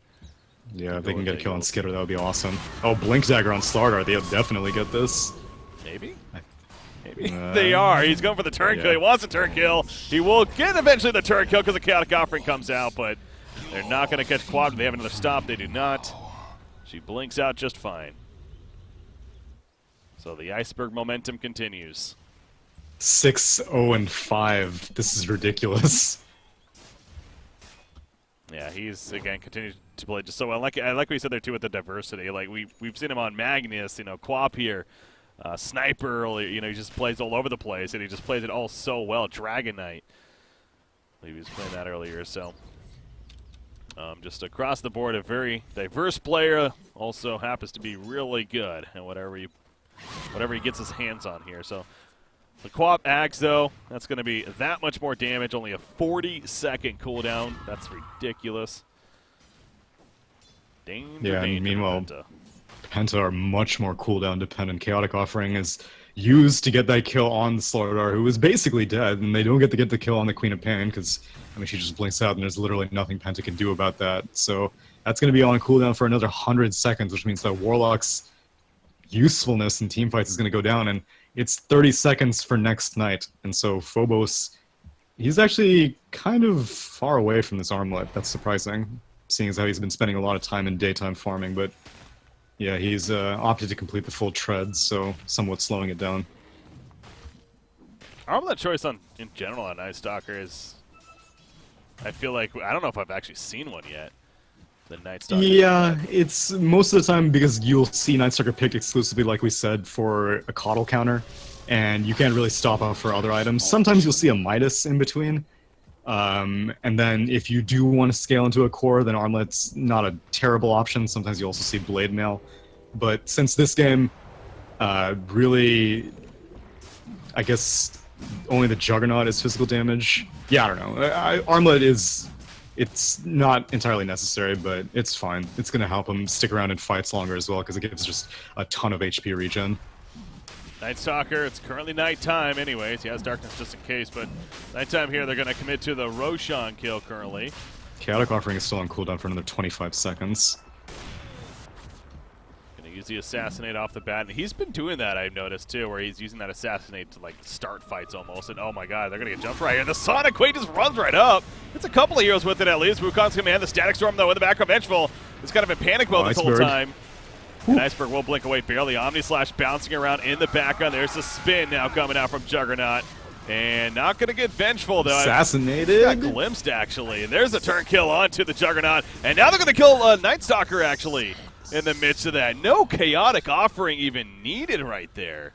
Yeah, if they can get a kill on Eagles. Skitter, that would be awesome. Oh, Blink Dagger on Slardar, they'll definitely get this. Maybe? Maybe. They are. He's going for the turn kill. He wants a turn kill. He will get eventually the turn kill because the Chaotic Offering comes out, but they're not going to catch Quap. Do they have another stop? They do not. She blinks out just fine. So the Iceberg momentum continues. 6-0-5. This is ridiculous. Yeah, he's again continues to play just so well. Like what you said there too with the diversity. Like we've seen him on Magnus, Quap here, Sniper. He just plays all over the place, and he just plays it all so well. Dragon Knight. I believe he was playing that earlier. So just across the board, a very diverse player. Also happens to be really good at whatever he gets his hands on here. So. The Quap Axe, though, that's going to be that much more damage, only a 40-second cooldown. That's ridiculous. Danger, Yeah, and danger, meanwhile, Penta. Penta are much more cooldown dependent. Chaotic Offering is used to get that kill on the Slardar, who is basically dead, and they don't get to get the kill on the Queen of Pain, because, I mean, she just blinks out, and there's literally nothing Penta can do about that. So that's going to be on cooldown for another 100 seconds, which means that Warlock's usefulness in teamfights is going to go down, and it's 30 seconds for next night. And so Phobos, he's actually kind of far away from this armlet. That's surprising, seeing as how he's been spending a lot of time in daytime farming. But yeah, he's opted to complete the full treads, so somewhat slowing it down. Armlet choice in general on Night Stalker is, I feel like, I don't know if I've actually seen one yet. The Night Stalker. Yeah, it's most of the time because you'll see Night Stalker picked exclusively, like we said, for a Coddle counter, and you can't really stop out for other items. Sometimes you'll see a Midas in between, and then if you do want to scale into a core, then Armlet's not a terrible option. Sometimes you also see Blade Mail. But since this game really I guess only the Juggernaut is physical damage. Yeah, I don't know. Armlet is... It's not entirely necessary, but it's fine. It's going to help him stick around in fights longer as well, because it gives just a ton of HP regen. Night Stalker, it's currently nighttime anyways. He has darkness just in case, but nighttime here, they're going to commit to the Roshan kill currently. Chaotic Offering is still on cooldown for another 25 seconds. Going to use the Assassinate off the bat, and he's been doing that, I've noticed, too, where he's using that Assassinate to, like, start fights almost, and oh my god, they're going to get jumped right here. The Sonic Wave just runs right up. It's a couple of heroes with it, at least. Wukong's Command, the Static Storm, though, in the background. Vengeful is kind of in panic mode this whole time. And Iceberg will blink away barely. Omni Slash bouncing around in the background. There's the spin now coming out from Juggernaut. And not going to get Vengeful, though. Assassinated. Got glimpsed, actually. And there's a turn kill onto the Juggernaut. And now they're going to kill Night Stalker, actually, in the midst of that. No Chaotic Offering even needed right there.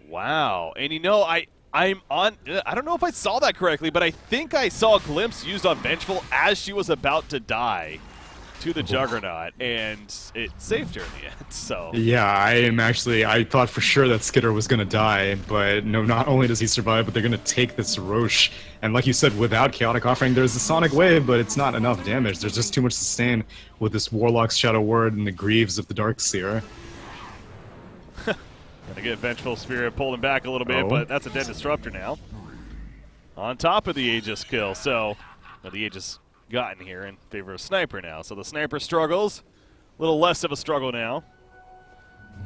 Wow. And, you know, I'm on... I don't know if I saw that correctly, but I think I saw a glimpse used on Vengeful as she was about to die to the Juggernaut, and it saved her in the end, so... Yeah, I thought for sure that Skitter was going to die, but no, not only does he survive, but they're going to take this Roche. And like you said, without Chaotic Offering, there's a Sonic Wave, but it's not enough damage. There's just too much sustain with this Warlock's Shadow Word and the Greaves of the Darkseer. Gonna get Vengeful Spirit pulled him back a little bit, but that's a dead Disruptor now. On top of the Aegis kill, so... the Aegis gotten here in favor of Sniper now. So the Sniper struggles. A little less of a struggle now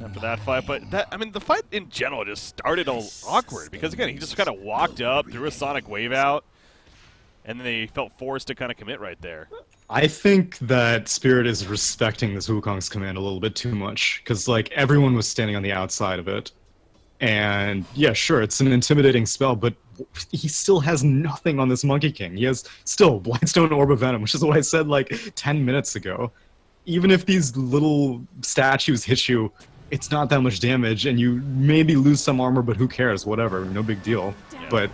after that fight. But, that, I mean, the fight in general just started all awkward because, again, he just kind of walked up, threw a Sonic Wave out, and then they felt forced to kind of commit right there. I think that Spirit is respecting this Wukong's command a little bit too much, because, like, everyone was standing on the outside of it. And, yeah, sure, it's an intimidating spell, but he still has nothing on this Monkey King. He has still Blightstone Orb of Venom, which is what I said, like, 10 minutes ago. Even if these little statues hit you, it's not that much damage, and you maybe lose some armor, but who cares? Whatever, no big deal. Yeah. But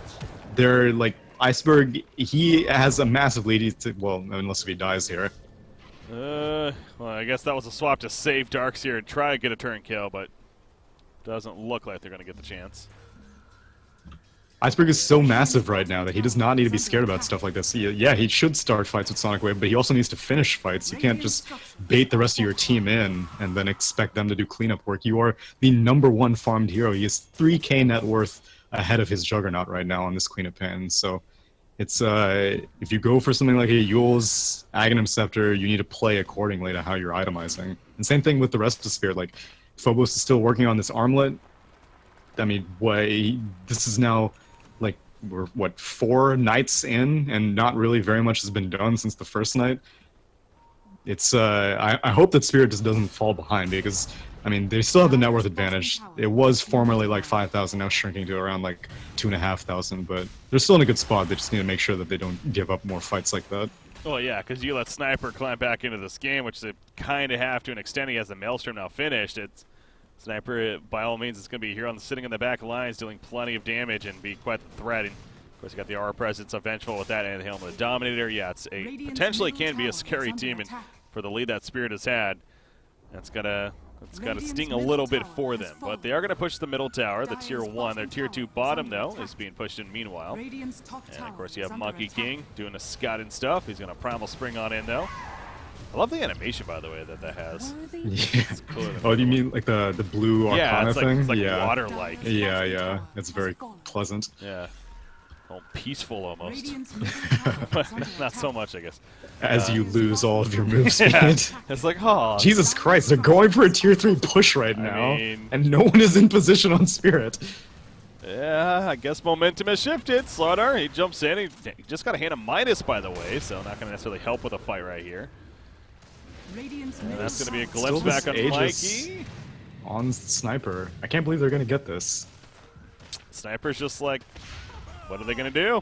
they're, like, Iceberg, he has a massive lead, well, unless if he dies here. Well, I guess that was a swap to save Darkseer and try to get a turn kill, but doesn't look like they're going to get the chance. Iceberg is so massive right now that he does not need to be scared about stuff like this. Yeah, he should start fights with Sonic Wave, but he also needs to finish fights. You can't just bait the rest of your team in and then expect them to do cleanup work. You are the #1 farmed hero. He is 3k net worth ahead of his Juggernaut right now on this Queen of Pens. So it's if you go for something like a Yule's Aghanim Scepter, you need to play accordingly to how you're itemizing. And same thing with the rest of the Spirit. Like, Phobos is still working on this armlet. I mean, this is now, like, we're, 4 nights in, and not really very much has been done since the first night. It's, I hope that Spirit just doesn't fall behind, because, I mean, they still have the net worth advantage. It was formerly, like, 5,000, now shrinking to around, like, 2,500, but they're still in a good spot. They just need to make sure that they don't give up more fights like that. Well, yeah, because you let Sniper climb back into this game, which they kind of have to an extent. He has the Maelstrom now finished. It's Sniper, by all means, is going to be here sitting in the back lines, doing plenty of damage and be quite the threat. And of course, you got the aura presence of Vengeful with that and the Helmet of Dominator. Yeah, it's a potentially can be a scary team, and for the lead that Spirit has had, that's gotta sting a little bit for them. But they are going to push the middle tower, the tier 1. Their tier 2 bottom, though, is being pushed in meanwhile. And, of course, you have Monkey King doing the scout and stuff. He's going to Primal Spring on in, though. I love the animation, by the way, that has. Yeah. Cool. Oh, do you mean like the blue Arcana thing? It's like yeah. water-like. Yeah. It's very pleasant. Yeah. Oh, peaceful almost. Not so much, I guess. As you lose all of your move speed. Yeah. It's like, oh. Jesus Christ, they're going for a tier 3 push right now, and no one is in position on Spirit. Yeah, I guess momentum has shifted. Slaughter, he jumps in. He just got a hand of minus, by the way, so not going to necessarily help with a fight right here. And that's going to be a glimpse back on Mikey. On Sniper. I can't believe they're going to get this. Sniper's just like, what are they going to do?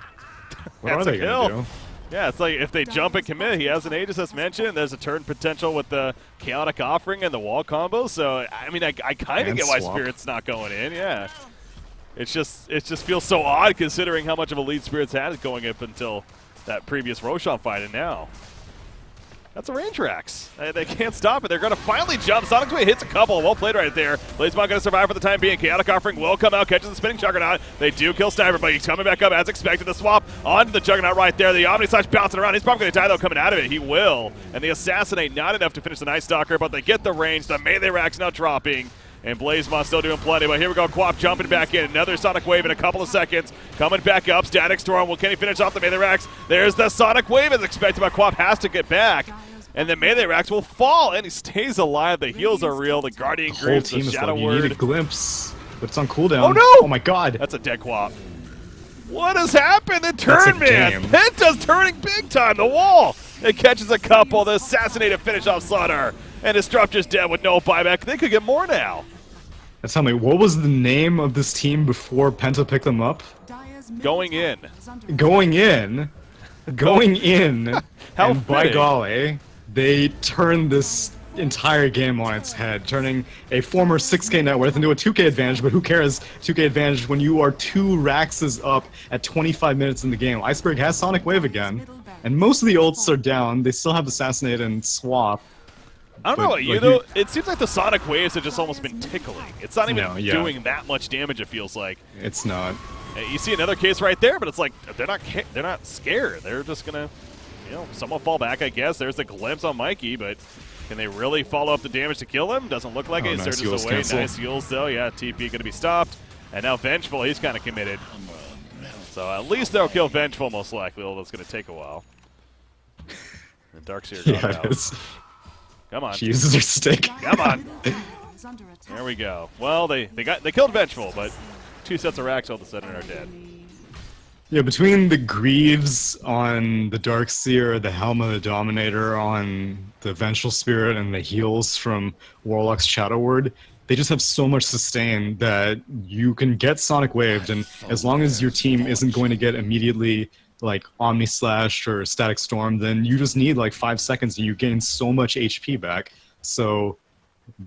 What are they going to do? Yeah, it's like if they jump and commit, he has an Aegis as mentioned, and there's a turn potential with the Chaotic Offering and the wall combo. So, I mean, I kind of get why Spirit's not going in, yeah. It just feels so odd considering how much of a lead Spirit's had going up until that previous Roshan fight, and now. That's a range Rex. They can't stop it. They're going to finally jump. Sonic Wave hits a couple. Well played right there. Blazebot going to survive for the time being. Chaotic Offering will come out, catches the spinning Juggernaut. They do kill Sniper, but he's coming back up as expected. The swap onto the Juggernaut right there. The Omni Slash bouncing around. He's probably going to die, though, coming out of it. He will. And the Assassinate, not enough to finish the Night Stalker, but they get the range. The melee rack's now dropping. And Blazebot still doing plenty, but here we go. Quap jumping back in. Another Sonic Wave in a couple of seconds. Coming back up. Static Storm. Well, can he finish off the melee racks? There's the Sonic Wave as expected, but Quap has to get back. And the melee racks will fall, and he stays alive. The heals are real. The Guardian The whole Greaves, team the is Shadow like, you need a Word. glimpse, but it's on cooldown. Oh, no! Oh my god! That's a dead Quap. What has happened? The That's turn, a man. game. Penta's turning big time. The wall. It catches a couple. The Assassinated finish off Slaughter. And Disruptor's dead with no buyback. They could get more now. Tell me, what was the name of this team before Penta picked them up? Going in. Going in, going in, How and by fitting. golly, they turned this entire game on its head, turning a former 6K net worth into a 2K advantage, but who cares 2K advantage when you are 2 Raxes up at 25 minutes in the game. Iceberg has Sonic Wave again, and most of the ults are down. They still have Assassinate and Swap. I don't know But, about you, like, though. It seems like the Sonic Waves have just almost been tickling. It's not even No, yeah. doing that much damage, it feels like. It's not. You see another case right there, but it's like they're not scared. They're just gonna, somewhat fall back, I guess. There's the glimpse on Mikey, but can they really follow up the damage to kill him? Doesn't look like Oh, it. He nice surges Yules away. cancel. Nice Yules, though. Yeah, TP gonna be stopped. And now Vengeful, he's kind of committed. So at least they'll kill Vengeful most likely, although it's gonna take a while. And Darkseer got Yeah, out. it is. Come on. She uses her stick. Come on. There we go. Well, they killed Vengeful, but 2 sets of racks all of a sudden are dead. Yeah, between the Greaves on the Darkseer, the Helm of the Dominator on the Vengeful Spirit, and the heals from Warlock's Shadow Word, they just have so much sustain that you can get Sonic Waved, and as long as your team isn't going to get immediately like Omni Slash or Static Storm, then you just need like 5 seconds and you gain so much HP back. So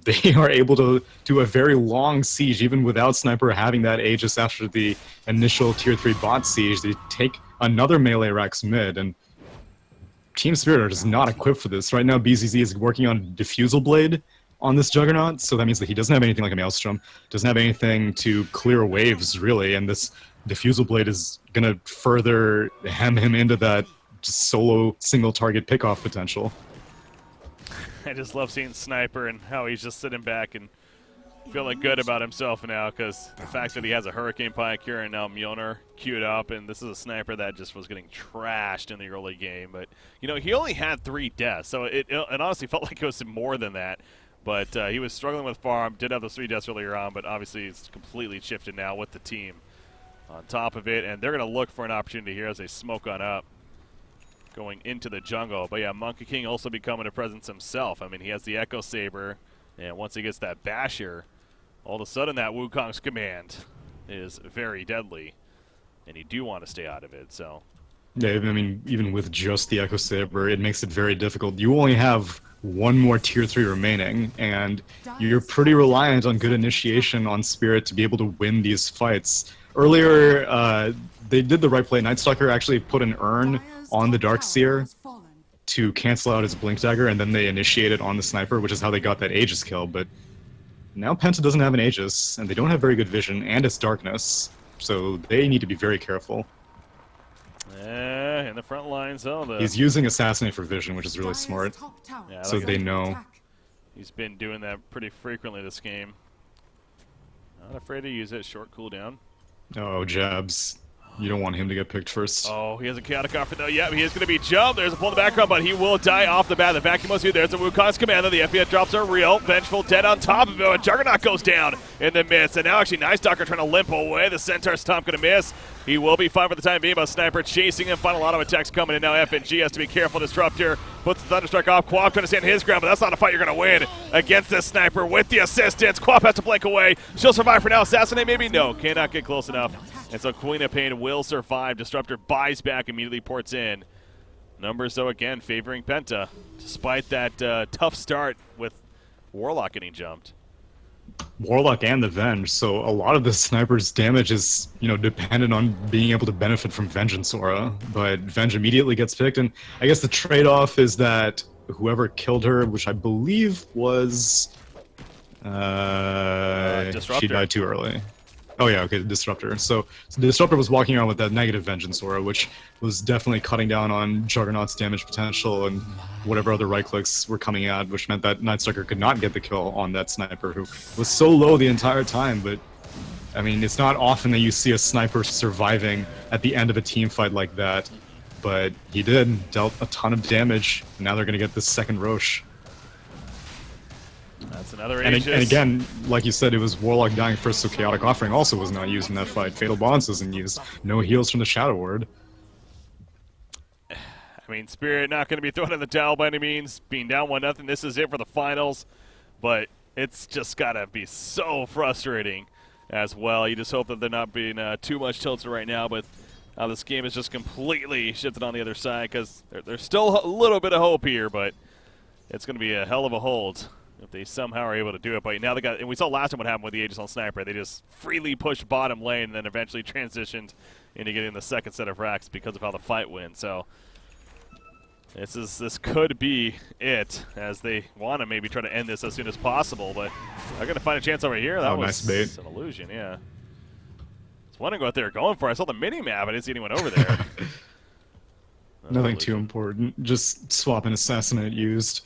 they are able to do a very long siege even without Sniper having that Aegis after the initial tier 3 bot siege. They take another melee Rex mid, and Team Spirit are just not equipped for this. Right now BZZ is working on Diffusal Blade on this Juggernaut, so that means that he doesn't have anything like a Maelstrom, doesn't have anything to clear waves really, and this Diffusal Blade is gonna further hem him into that just solo single target pickoff potential. I just love seeing Sniper and how he's just sitting back and feeling good about himself now, because the fact that he has a Hurricane Pike here and now Mjolnir queued up, and this is a Sniper that just was getting trashed in the early game. But, he only had 3 deaths, so it honestly felt like it was more than that. But he was struggling with farm, did have those 3 deaths earlier on, but obviously it's completely shifted now with the team on top of it, and they're going to look for an opportunity here as they smoke on up going into the jungle. But yeah, Monkey King also becoming a presence himself. I mean, he has the Echo Saber, and once he gets that Basher, all of a sudden that Wukong's command is very deadly, and you do want to stay out of it. So Yeah, I mean, even with just the Echo Saber, it makes it very difficult. You only have 1 more tier 3 remaining, and you're pretty reliant on good initiation on Spirit to be able to win these fights. Earlier, they did the right play. Nightstalker actually put an urn on the Darkseer to cancel out his Blink Dagger, and then they initiated on the Sniper, which is how they got that Aegis kill. But now Penta doesn't have an Aegis, and they don't have very good vision, and it's darkness, so they need to be very careful. in the front lines, though. He's using Assassinate for vision, which is really smart, Yeah, so like they know. he's been doing that pretty frequently this game. Not afraid to use it. Short cooldown. Oh, Jabs. You don't want him to get picked first. Oh, he has a chaotic offer though. Yeah, he is going to be jumped. There's a pull in the background, but he will die off the bat. The vacuum was here. There's a Wukong's commander. The FPS drops are real. Vengeful dead on top of it. And Juggernaut goes down in the midst. And now actually Nice Stalker trying to limp away. The Centaur Stomp going to miss. He will be fine for the time being, but Sniper chasing him. Final auto attacks coming in now. FNG has to be careful. Disruptor puts the Thunderstrike off. Quap trying to stand his ground, but that's not a fight you're going to win against this Sniper with the assistance. Quap has to blink away. She'll survive for now. Assassinate maybe? No. Cannot get close enough. And so Queen of Pain will survive. Disruptor buys back, immediately ports in. Numbers, though, again, favoring Penta, despite that tough start with Warlock getting jumped. Warlock and the Venge, so a lot of the Sniper's damage is, dependent on being able to benefit from Vengeance Aura, but Venge immediately gets picked, and I guess the trade-off is that whoever killed her, which I believe was Disruptor. she died too early. Oh yeah, okay, Disruptor. So the Disruptor was walking around with that negative Vengeance aura, which was definitely cutting down on Juggernaut's damage potential and whatever other right clicks were coming out, which meant that Nightstalker could not get the kill on that sniper, who was so low the entire time. But I mean, it's not often that you see a sniper surviving at the end of a team fight like that, but he did, dealt a ton of damage, and now they're gonna get this second Roche. That's another And Aegis. again, like you said, it was Warlock dying first, so Chaotic Offering also was not used in that fight. Fatal Bonds isn't used. No heals from the Shadow Ward. I mean, Spirit not going to be thrown in the towel by any means. Being down 1-0, this is it for the finals. But it's just got to be so frustrating as well. You just hope that they're not being too much tilted right now, but this game is just completely shifted on the other side, because there's still a little bit of hope here, but it's going to be a hell of a hold if they somehow are able to do it. But now they got, and we saw last time what happened with the Aegis on Sniper. They just freely pushed bottom lane and then eventually transitioned into getting the second set of racks because of how the fight went. So this could be it, as they want to maybe try to end this as soon as possible, but they're going to find a chance over here. That was nice bait. an illusion, yeah. I was wondering what they were going for. I saw the mini-map. I didn't see anyone over there. Nothing too important. Just swap and assassinate used.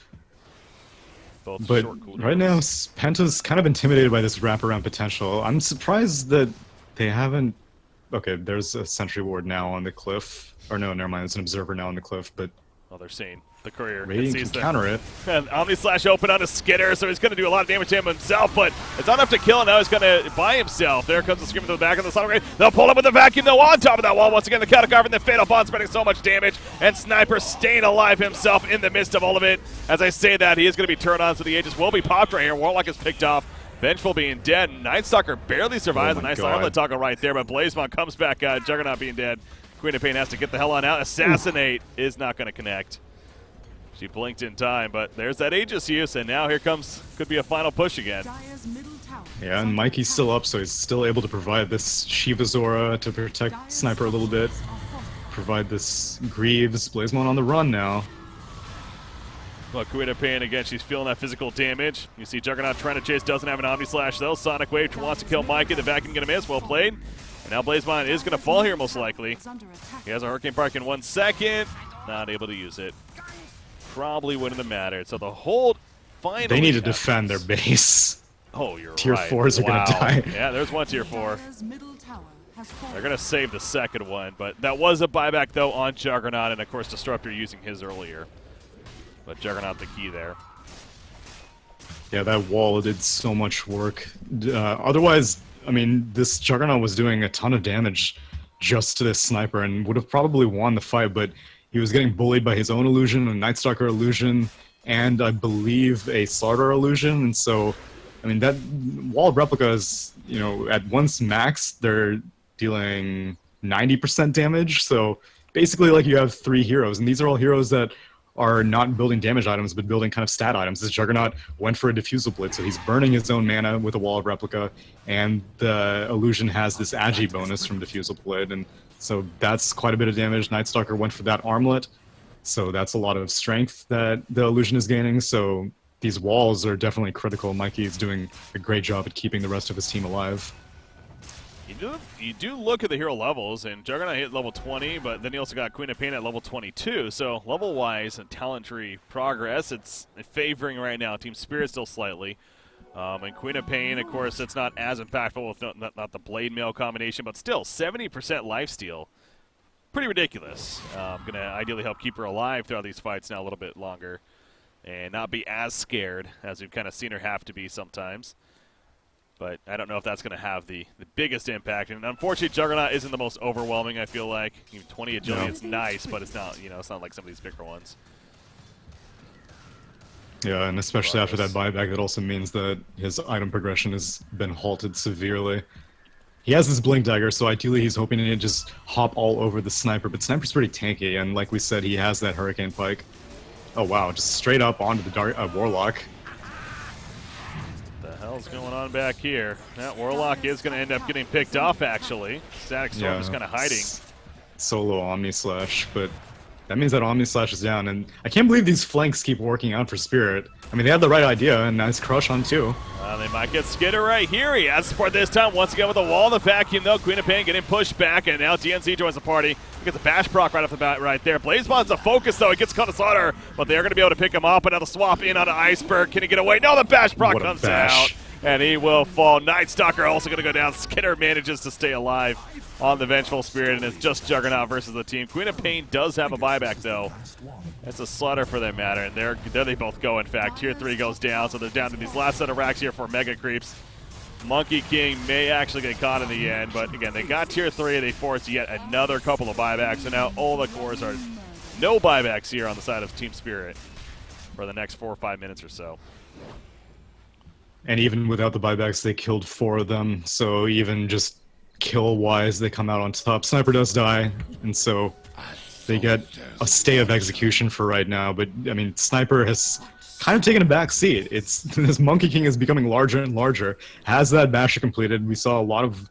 Both But short cooldowns. right now, Penta's kind of intimidated by this wraparound potential. I'm surprised that they haven't... Okay, there's a Sentry Ward now on the cliff. Or no, never mind, it's an Observer now on the cliff, but... Oh, they're seeing the Courier. Radiant can counter it. And Omni Slash open on a Skitter, so he's going to do a lot of damage to him himself, but it's not enough to kill, and now he's going to by himself. There comes the Screamer to the back of the Sonic Ray. They'll pull him with the Vacuum, though, on top of that wall. Once again, the Catacomb and the Fatal Bond spreading so much damage, and Sniper staying alive himself in the midst of all of it. As I say that, he is going to be turned on, so the Aegis will be popped right here. Warlock is picked off. Vengeful being dead. Nightstalker barely survives. Oh A my nice God. armlet toggle right there, but Blazemon comes back. Juggernaut being dead. Queen of Pain has to get the hell on out. Assassinate is not going to connect. She blinked in time, but there's that Aegis use, and now here comes, could be a final push again. Dire's middle tower Yeah, and Mikey's still up, so he's still able to provide this Shiva's Aura to protect Sniper a little bit. Provide this Greaves. Blazemon on the run now. Well, Queen of Pain, again, she's feeling that physical damage. You see Juggernaut trying to chase, doesn't have an Omni Slash, though. Sonic Wave wants to kill Mikey. The Vacuum going to miss. Well played. And now Blazemon is going to fall here, most likely. is under attack. He has a Hurricane Park in 1 second. Not able to use it. Probably wouldn't have mattered. So the hold finally... They need to defend their base. Oh, you're Tier right. 4s are gonna die. Yeah, there's one Tier 4. Dire's middle tower has fallen. They're going to save the second one, but that was a buyback, though, on Juggernaut, and, of course, Disruptor using his earlier. But Juggernaut the key there. Yeah, that wall did so much work. Otherwise, I mean, this Juggernaut was doing a ton of damage just to this Sniper and would have probably won the fight, but he was getting bullied by his own illusion, a Nightstalker illusion, and I believe a Slardar illusion, and so, I mean, that wall replica is, you know, at once max, they're dealing 90% damage, so basically, like, you have 3 heroes, and these are all heroes that are not building damage items, but building kind of stat items. This Juggernaut went for a Diffusal Blitz, so he's burning his own mana with a Wall of Replica, and the illusion has this Agi bonus from Diffusal Blade, and so that's quite a bit of damage. Nightstalker went for that Armlet, so that's a lot of strength that the illusion is gaining, so these walls are definitely critical. Mikey is doing a great job at keeping the rest of his team alive. You do look at the hero levels, and Juggernaut hit level 20, but then you also got Queen of Pain at level 22. So level-wise and talent tree progress, it's favoring right now. Team Spirit still slightly. And Queen of Pain, of course, it's not as impactful with not the Blade Mail combination, but still 70% lifesteal. Pretty ridiculous. Going to ideally help keep her alive throughout these fights now a little bit longer and not be as scared as we've kind of seen her have to be sometimes. But I don't know if that's going to have the biggest impact. And unfortunately, Juggernaut isn't the most overwhelming, I feel like. 20 agility is nice, but it's not, it's not like some of these bigger ones. Yeah, and especially after that buyback, that also means that his item progression has been halted severely. He has this Blink Dagger, so ideally he's hoping to just hop all over the Sniper, but Sniper's pretty tanky, and like we said, he has that Hurricane Pike. Oh wow, just straight up onto the Warlock. What the hell's going on back here? That Warlock is going to end up getting picked off, actually. Static Storm is kind of hiding. Solo Omni Slash, but That means that Omni Slash is down, and I can't believe these flanks keep working out for Spirit. I mean, they had the right idea, and nice crush on 2. They might get Skitter right here. He has support this time. Once again with the wall in the vacuum, though. Queen of Pain getting pushed back, and now DNC joins the party. He gets a bash proc right off the bat right there. Blazebot's a focus, though. He gets caught in slaughter, but they're going to be able to pick him up. Another swap in onto Iceberg. Can he get away? No, the bash proc What a comes bash. out, and he will fall. Nightstalker also going to go down. Skitter manages to stay alive on the Vengeful Spirit, and it's just Juggernaut versus the team. Queen of Pain does have a buyback, though. That's a slaughter for that matter, and there they both go, in fact. Tier 3 goes down, so they're down to these last set of racks here for Mega Creeps. Monkey King may actually get caught in the end, but again, they got Tier 3, they forced yet another couple of buybacks, so now all the cores are no buybacks here on the side of Team Spirit for the next 4 or 5 minutes or so. And even without the buybacks, they killed 4 of them, so even just kill-wise, they come out on top. Sniper does die, and so they get a stay of execution for right now, but I mean, Sniper has kind of taken a back seat. It's this Monkey King is becoming larger and larger. Has that bash completed? We saw a lot of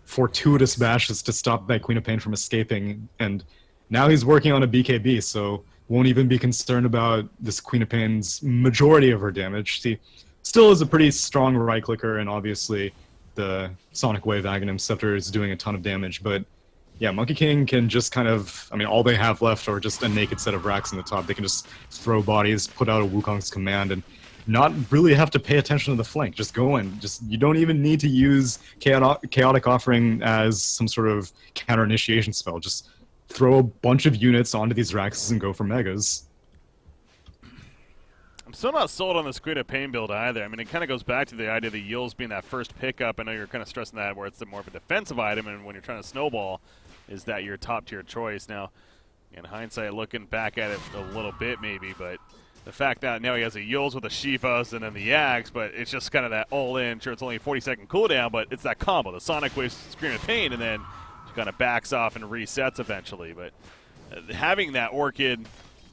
fortuitous bashes to stop that Queen of Pain from escaping, and now he's working on a BKB, so won't even be concerned about this Queen of Pain's majority of her damage. She still is a pretty strong right clicker, and obviously the Sonic Wave Aghanim Scepter is doing a ton of damage, but yeah, Monkey King can just kind of, I mean, all they have left are just a naked set of racks in the top. They can just throw bodies, put out a Wukong's command, and not really have to pay attention to the flank. Just go in. Just, you don't even need to use Chaotic Offering as some sort of counter initiation spell. Just throw a bunch of units onto these racks and go for megas. I'm still not sold on this Queen of Pain build either. I mean, it kind of goes back to the idea of the Yields being that first pickup. I know you're kind of stressing that where it's more of a defensive item, and when you're trying to snowball, is that your top-tier choice. Now, in hindsight, looking back at it a little bit maybe, but the fact that now he has a Yields with a Shifas and then the Yags, but it's just kind of that all-in. Sure, it's only a 40-second cooldown, but it's that combo, the Sonic Wave Scream of Pain, and then kind of backs off and resets eventually. But having that Orchid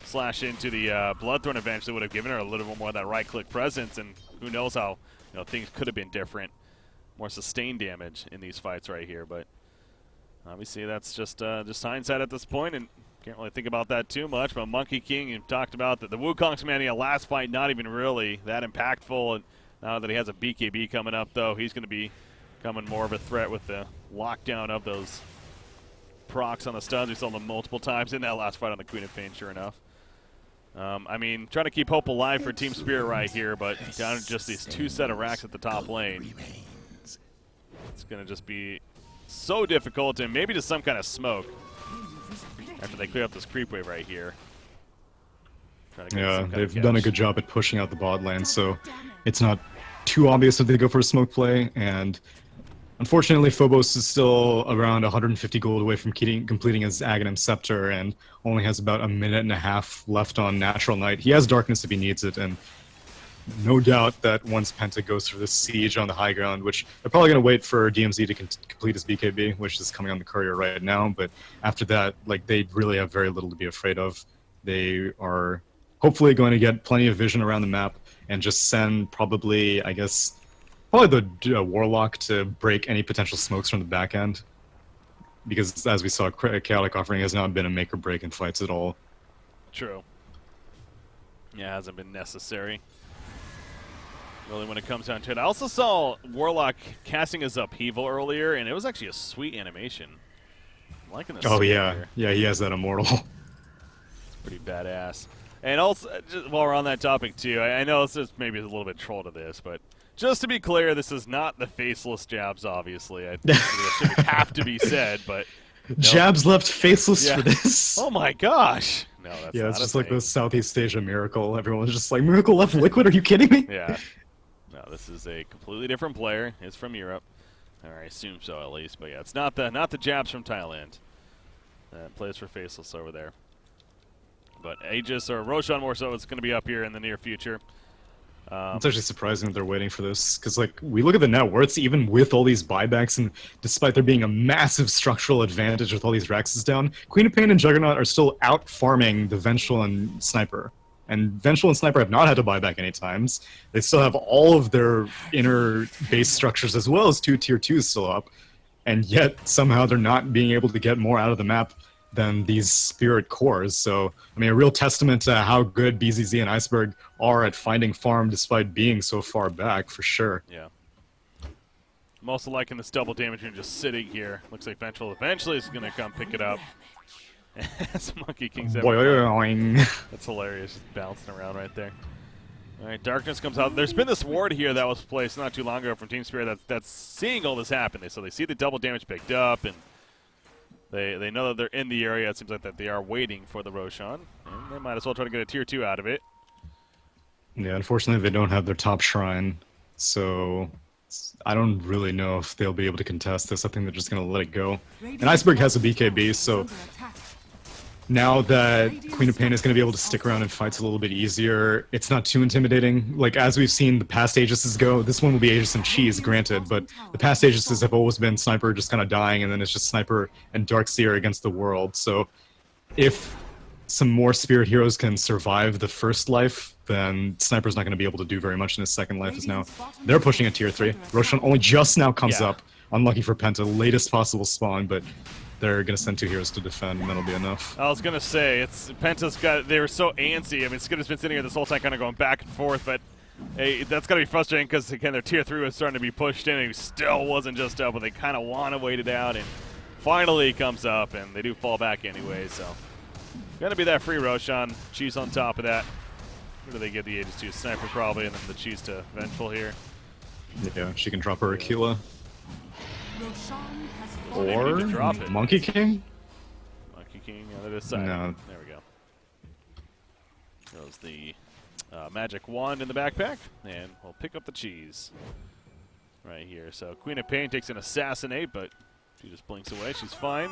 slash into the Bloodthorn eventually would have given her a little bit more of that right-click presence, and who knows how things could have been different, more sustained damage in these fights right here. But obviously that's just hindsight at this point, and can't really think about that too much. But Monkey King, you talked about that the Wukong's commanding a last fight, not even really that impactful. And now that he has a BKB coming up, though, he's going to be becoming more of a threat with the lockdown of those procs on the stuns. We saw them multiple times in that last fight on the Queen of Pain, sure enough. I mean, trying to keep hope alive for Team Spirit right here, but down to just these 2 set of racks at the top lane. It's going to just be so difficult, and maybe just some kind of smoke after they clear up this creep wave right here. Yeah, they've done a good job at pushing out the bot lane, so it's not too obvious that they go for a smoke play, and unfortunately Phobos is still around 150 gold away from completing his Aghanim Scepter and only has about a minute and a half left on Natural Night. He has Darkness if he needs it, and no doubt that once Penta goes through this siege on the high ground, which they're probably going to wait for DMZ to complete his BKB, which is coming on the courier right now, but after that, like, they really have very little to be afraid of. They are hopefully going to get plenty of vision around the map and just send probably, I guess, probably the Warlock to break any potential smokes from the back end. Because, as we saw, Chaotic Offering has not been a make or break in fights at all. True. Yeah, it hasn't been necessary, really, when it comes down to it. I also saw Warlock casting his Upheaval earlier, and it was actually a sweet animation. I'm liking this. Oh, yeah. Here. Yeah, he has that Immortal. It's pretty badass. And also, just while we're on that topic, too, I know this is maybe a little bit troll to this, but just to be clear, this is not the faceless jabs, obviously. I think it should have to be said, but... No. Jabs left faceless for this. Oh my gosh! No, that's yeah, not it's just a like thing. the Southeast Asia miracle. Everyone's just like, Miracle left liquid? Are you kidding me? Yeah. No, this is a completely different player. It's from Europe. Or I assume so, at least. But yeah, it's not the jabs from Thailand. Plays for faceless over there. But Aegis, or Roshan more so, it's going to be up here in the near future. It's actually surprising that they're waiting for this, because like we look at the net worths, even with all these buybacks, and despite there being a massive structural advantage with all these Raxes down, Queen of Pain and Juggernaut are still out farming the Vengeful and Sniper. And Vengeful and Sniper have not had to buy back any times. They still have all of their inner base structures as well as 2 tier 2s still up, and yet somehow they're not being able to get more out of the map than these Spirit cores. So, I mean, a real testament to how good BZZ and Iceberg are at finding farm despite being so far back, for sure. Yeah. I'm also liking this double damage and just sitting here. Looks like Vengeful eventually is going to come pick it up. As Monkey King's Boing. That's hilarious, just bouncing around right there. All right, Darkness comes out. There's been this ward here that was placed not too long ago from Team Spirit that's seeing all this happen. So they see the double damage picked up, and they know that they're in the area. It seems like that they are waiting for the Roshan, and they might as well try to get a tier 2 out of it. Yeah, unfortunately, they don't have their top shrine, so I don't really know if they'll be able to contest this. I think they're just going to let it go. And Iceberg has a BKB, so now that Queen of Pain is going to be able to stick around and fights a little bit easier, it's not too intimidating. Like, as we've seen the past Aegises go, this one will be Aegis and Cheese, granted, but the past Aegises have always been Sniper just kind of dying, and then it's just Sniper and Darkseer against the world. So if some more Spirit heroes can survive the first life, then Sniper's not going to be able to do very much in his second life, as now they're pushing a tier 3. Roshan only just now comes up. Unlucky for Penta, latest possible spawn, but they're going to send 2 heroes to defend, and that'll be enough. I was going to say, Penta's got, they were so antsy. I mean, Skitter's been sitting here this whole time kind of going back and forth, but hey, that's got to be frustrating because, again, their tier 3 was starting to be pushed in, and he still wasn't just up, but they kind of want to wait it out, and finally he comes up, and they do fall back anyway, so. Going to be that free Roshan. Cheese on top of that. Who do they get the Aegis to? Sniper probably, and then the Cheese to Vengeful here. Yeah, she can drop her Aquila. Roshan has Or Maybe to drop it. Monkey King? Monkey King on this side. No. There we go. Goes the magic wand in the backpack, and we'll pick up the cheese right here. So Queen of Pain takes an assassinate, but she just blinks away. She's fine.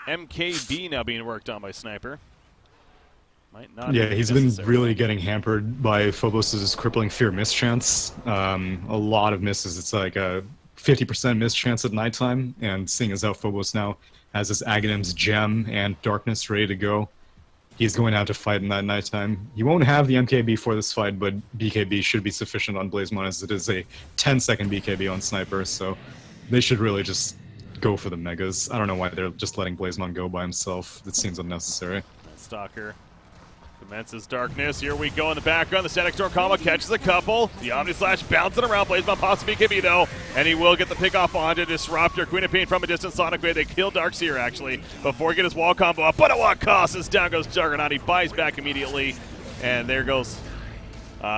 MKB now being worked on by Sniper. Might not. Yeah, be he's been necessary. really getting hampered by Phobos' crippling fear mischance. A lot of misses. It's like a 50% mischance at nighttime, and seeing as how Phobos now has his Aghanim's gem and darkness ready to go, he's going out to fight in that nighttime. He won't have the MKB for this fight, but BKB should be sufficient on Blazemon, as it is a 10-second BKB on Sniper, so they should really just go for the megas. I don't know why they're just letting Blazemon go by himself. It seems unnecessary. Stalker commences darkness. Here we go in the background. The Static Storm combo catches a couple. The Omni Slash bouncing around. Blazemon pops BKB though, and he will get the pick off onto Disruptor. Queen of Pain from a distance. Sonic Wave. They kill Darkseer actually before he get his wall combo up. But at what cost? As down goes Juggernaut. He buys back immediately, and there goes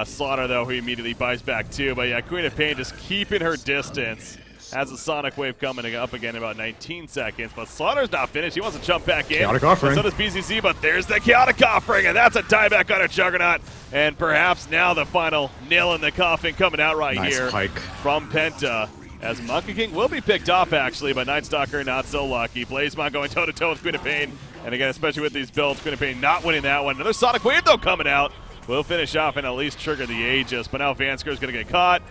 Slaughter though, who immediately buys back too. But yeah, Queen of Pain just keeping her distance. Has a Sonic Wave coming up again in about 19 seconds, but Slaughter's not finished. He wants to jump back in. Chaotic Offering. So does BZZ, but there's the Chaotic Offering, and that's a dieback on a Juggernaut. And perhaps now the final nail in the coffin coming out right Nice here pike. from Penta. As Monkey King will be picked off, actually, but Night Stalker not so lucky. Blazemon going toe-to-toe with Queen of Pain. And again, especially with these builds, Queen of Pain not winning that one. Another Sonic Wave, though, coming out. Will finish off and at least trigger the Aegis, but now Vanskir's going to get caught.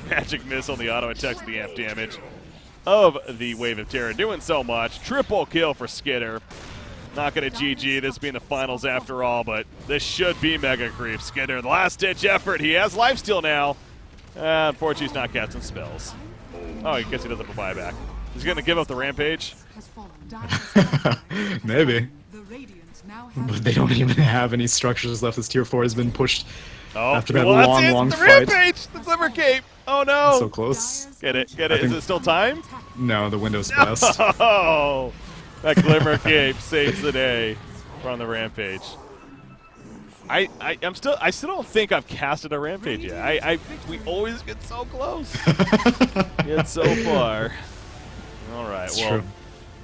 Magic miss on the auto attacks the amp damage of the Wave of Terror, doing so much. Triple kill for Skitter. Not going to GG, this being the finals after all, but this should be Mega Creep. Skitter, the last-ditch effort. He has lifesteal now. Unfortunately, he's not casting spells. Oh, I guess he doesn't have a buyback. He's going to give up the Rampage. has fallen. Dire Maybe. the Radiant now have But they don't even have any structures left. This tier 4 has been pushed Oh, after he that wants long, it. long The fight. Rampage! The Glimmer Cape! Oh, no! So close. Get it, get it. think- Is it still time? No, the window's passed. Oh! That Glimmer Cape saves the day from the Rampage. I still don't think I've casted a Rampage yet. We always get so close. Get so far. All right, It's well, true.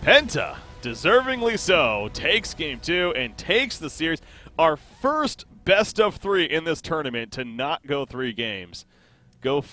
Penta, deservingly so, takes game 2 and takes the series. Our first best of 3 in this tournament to not go 3 games. Go figure.